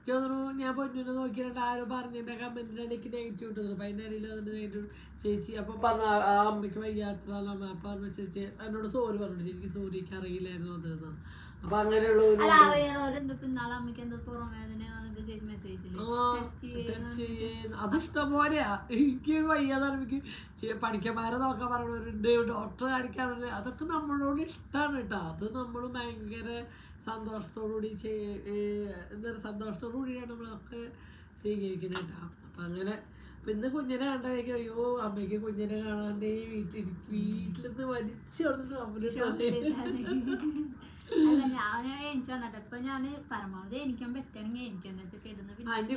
തോന്നുന്നു ഞാൻ പൊന്നിനെ നോക്കിയിട്ട് ആരോ പറഞ്ഞതിൻ്റെ കമൻറ്റിൻ്റെ ഇടയ്ക്ക് നെഗറ്റീവ് ഇട്ടു. അപ്പം അതിൻ്റെ ഇടയിൽ അതിൻ്റെ നെഗറ്റീവ് ചേച്ചി അപ്പോൾ പറഞ്ഞു ആ അമ്മയ്ക്ക് വയ്യാത്തതാണ് അമ്മ. അപ്പം പറഞ്ഞു ചേച്ചി എന്നോട് സോറി പറഞ്ഞു ചേച്ചിക്ക് സോറിക്ക് അറിയില്ലായിരുന്നു അതെന്നാണ്. അപ്പം അങ്ങനെയുള്ള അതിഷ്ടം പോലെയാ. എനിക്ക് വയ്യാതാണ്. എനിക്ക് പഠിക്കന്മാരെ നോക്കാൻ പറഞ്ഞവരുണ്ട്, ഡോക്ടറെ കാണിക്കാറുണ്ട്. അതൊക്കെ നമ്മളോട് ഇഷ്ടമാണ് കേട്ടോ. അത് നമ്മൾ ഭയങ്കര സന്തോഷത്തോടുകൂടി സന്തോഷത്തോടുകൂടിയാണ് നമ്മളൊക്കെ സ്വീകരിക്കുന്നത് കേട്ടോ. അപ്പം അങ്ങനെ പിന്നെ കുഞ്ഞിനെ കണ്ടായിരിക്കും അയ്യോ അമ്മയ്ക്ക് കുഞ്ഞിനെ കാണാണ്ട് വീട്ടിലിരുന്ന് വലിച്ചു അതിന്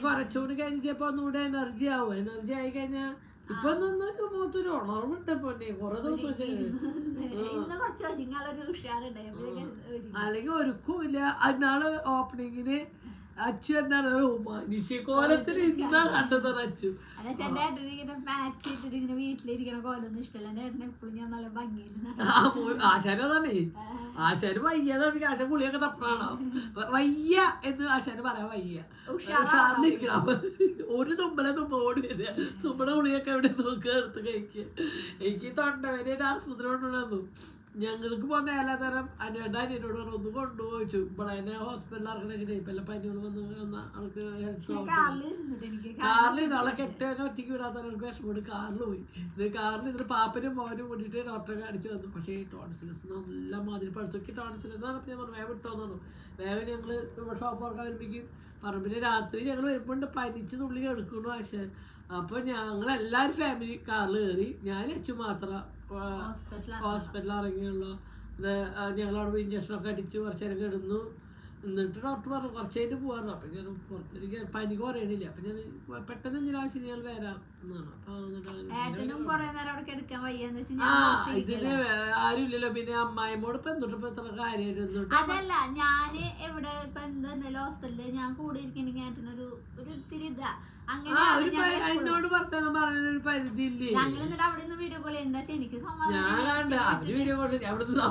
കുറച്ചുകൂടി കഴിഞ്ഞപ്പോ ഒന്നുകൂടെ എനർജി ആവും. എനർജി ആയി കഴിഞ്ഞാൽ ഇപ്പൊ മുഖത്തൊരു ഉണർവുണ്ട് പൊന്നെ കുറെ ദിവസം അല്ലെങ്കിൽ ഒരുക്കൂല്ല. അതിനാള് ഓപ്പണിങ്ങിന് അച്ചു എന്നാണ് മനുഷ്യക്കോലത്തിൽ ഇന്നാ കണ്ടതാണ് അച്ചു. വീട്ടിലിരിക്കണ കോലൊന്നും ഇഷ്ടമല്ല. എപ്പോഴും ഞാൻ നല്ല ഭംഗിയില്ല. ആശാനതാണേ. ആശാന് വയ്യാതെ ആശാൻ പുളിയൊക്കെ തപ്പണാണോ വയ്യ എന്ന് ആശാന് പറയാൻ വയ്യ. ഉഷാറിലിരിക്കണം. ഒരു തുമ്പോട് വരിക. തുമ്പടെ പുളിയൊക്കെ എവിടെ നോക്കുക എടുത്ത് കഴിക്കുക. എനിക്ക് തൊണ്ടവേനയുടെ ആശുപത്രി കൊണ്ടുവന്നു. ഞങ്ങൾക്ക് പോകുന്ന എല്ലാത്തരം അനിയനോട് പറഞ്ഞു ഒന്ന് കൊണ്ടുപോയിച്ചു. ഇവിടെ തന്നെ ഹോസ്പിറ്റലിൽ ഇറക്കണ വെച്ചിട്ട് ഇപ്പം എല്ലാം പനികൾ വന്ന് ആൾക്ക് കാറിൽ നാളെ കെട്ടവനെ ഒറ്റയ്ക്ക് വിടാത്തവർക്ക് വിഷമോട് കാറിൽ പോയി. കാറിൽ ഇതിന് പാപ്പനും മോനും കൂടിയിട്ട് ഡോക്ടറെ കാണിച്ചു വന്നു. പക്ഷേ ഈ ടോൺസിലസ് നല്ല മാതിരി പഴുത്തൊക്കെ ടോൺസിലസ് ആണ്. ഞാൻ പറഞ്ഞു വേഗം വിട്ടോന്നു പറഞ്ഞു. വേഗം ഞങ്ങൾ ഷോപ്പ് തുറക്കാൻ വരുമ്പോഴേക്കും പറഞ്ഞു. പിന്നെ രാത്രി ഞങ്ങൾ വരുമ്പോണ്ട് പനിച്ച് തുള്ളി എടുക്കുന്നു ആശാൻ. അപ്പോൾ ഞങ്ങളെല്ലാവരും ഫാമിലി കാറിൽ കയറി. ഞാൻ അച്ചു മാത്രം ഹോസ്പിറ്റലിൽ ഇറങ്ങിയുള്ളൂ. ഞങ്ങളവിടെ ഇഞ്ചക്ഷനൊക്കെ അടിച്ച് കുറച്ച് നേരം കിടന്നു. എന്നിട്ട് ഡോക്ടർ പറഞ്ഞു കുറച്ച് കഴിഞ്ഞിട്ട് പോകാറ്. അപ്പം ഞാൻ പുറത്തേക്ക് പനി കുറയണില്ല. അപ്പം ഞാൻ പെട്ടെന്ന് എന്തെങ്കിലും ആവശ്യം ഞാൻ വരാം എന്നാണ്. ഇതിന് ആരും ഇല്ലല്ലോ. പിന്നെ അമ്മായിമോട് ഇപ്പം എന്തൊട്ട് എത്ര കാര്യമായിരുന്നു. അതല്ല ഞാന് എവിടെ ഇപ്പൊ എന്തെങ്കിലും ഹോസ്പിറ്റലിൽ ഞാൻ കൂടെ ഇരിക്കണെങ്കിൽ ഒരു ഇത്തിരി ഇതാ എന്നോട് വർത്തമാനം പറയുന്ന ഒരു പരിധി ഇല്ലേ. ഞങ്ങൾ എന്നിട്ട് അവിടെ നിന്ന് വീഡിയോ കോൾ എന്താ എനിക്ക് ഞാൻ കണ്ട അവര് വീഡിയോ കോൾ അവിടുന്ന്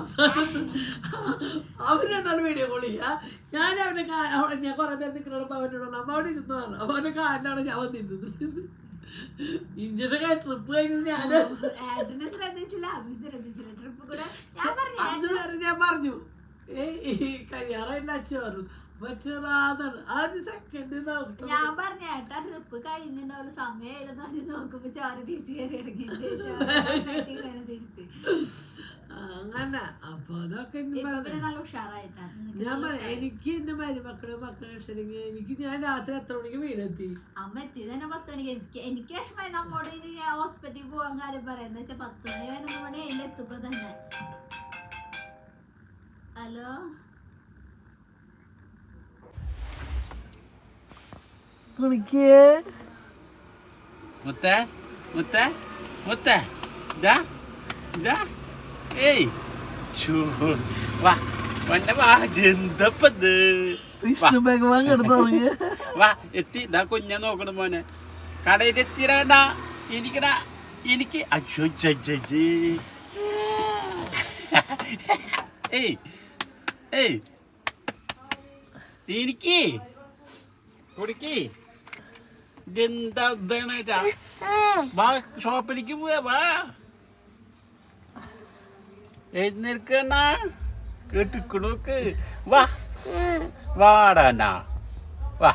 അവരെന്നാണ് വീഡിയോ കോൾ ചെയ്യാ. ഞാൻ അവന്റെ അവിടെ ഞാൻ കുറെ നേരം നിൽക്കണപ്പോ അവനോട് അമ്മ അവിടെ ഇരുന്നതാണ്. അപ്പൊ അവന്റെ കാലിലാണ് ഞാൻ വന്നിരുന്നത്. ഇഞ്ചക്ഷൻ ട്രിപ്പ് കഴിഞ്ഞത് ഞാന് ശ്രദ്ധിച്ചില്ല ട്രിപ്പ് കൂടെ അത് വരെ ഞാൻ പറഞ്ഞു കഴിയാറായില്ല അച്ഛൻ പറഞ്ഞു. ഞാൻ പറഞ്ഞ ഏട്ടാ ട്രിപ്പ് കഴിഞ്ഞിട്ടുണ്ടാവുള്ള സമയമായില്ലെന്ന് നോക്കുമ്പോ ചോര തിരിച്ചു കയറി ഇറങ്ങി തിരിച്ച് അങ്ങനെ. അപ്പൊ അതൊക്കെ നല്ല ഉഷാറായിട്ടാ. ഞാൻ പറയാം എനിക്ക് എന്റെ മക്കളെ ഇഷ്ടമെങ്കിൽ എനിക്ക് ഞാൻ രാത്രി എത്ര മണിക്ക് വീടെത്തി. അമ്മ എത്തിയത് തന്നെ 10 മണിക്ക്. എനിക്ക് വിഷമമായി നമ്മോട് ഇനി ഹോസ്പിറ്റലിൽ പോകാൻ കാര്യം പറയാം. എന്താ വെച്ചാൽ 10 മണി 11 മണി അതിന്റെ എത്തുമ്പോ തന്നെ. ഹലോ മുത്തേ മുത്തേ മുത്തേ ഇതാ ഇതാ ഏയ് വാ വന്നെ വാ എന്തപ്പത് വാ എത്തി ഇതാ കുഞ്ഞ നോക്കണം മോനെ കടയിൽ എത്തിരണ്ട എനിക്കടാ എനിക്ക് അച്ഛോ ചേ ഏയ് ഏയ് എനിക്ക് കുടിക്ക് ഇതെന്താ ഇതാണ് വാ ഷോപ്പിലേക്ക് പോവാ വാ എഴുന്നേൽക്കണ കേട്ടിക്കണോക്ക് വാ വാടാ വാ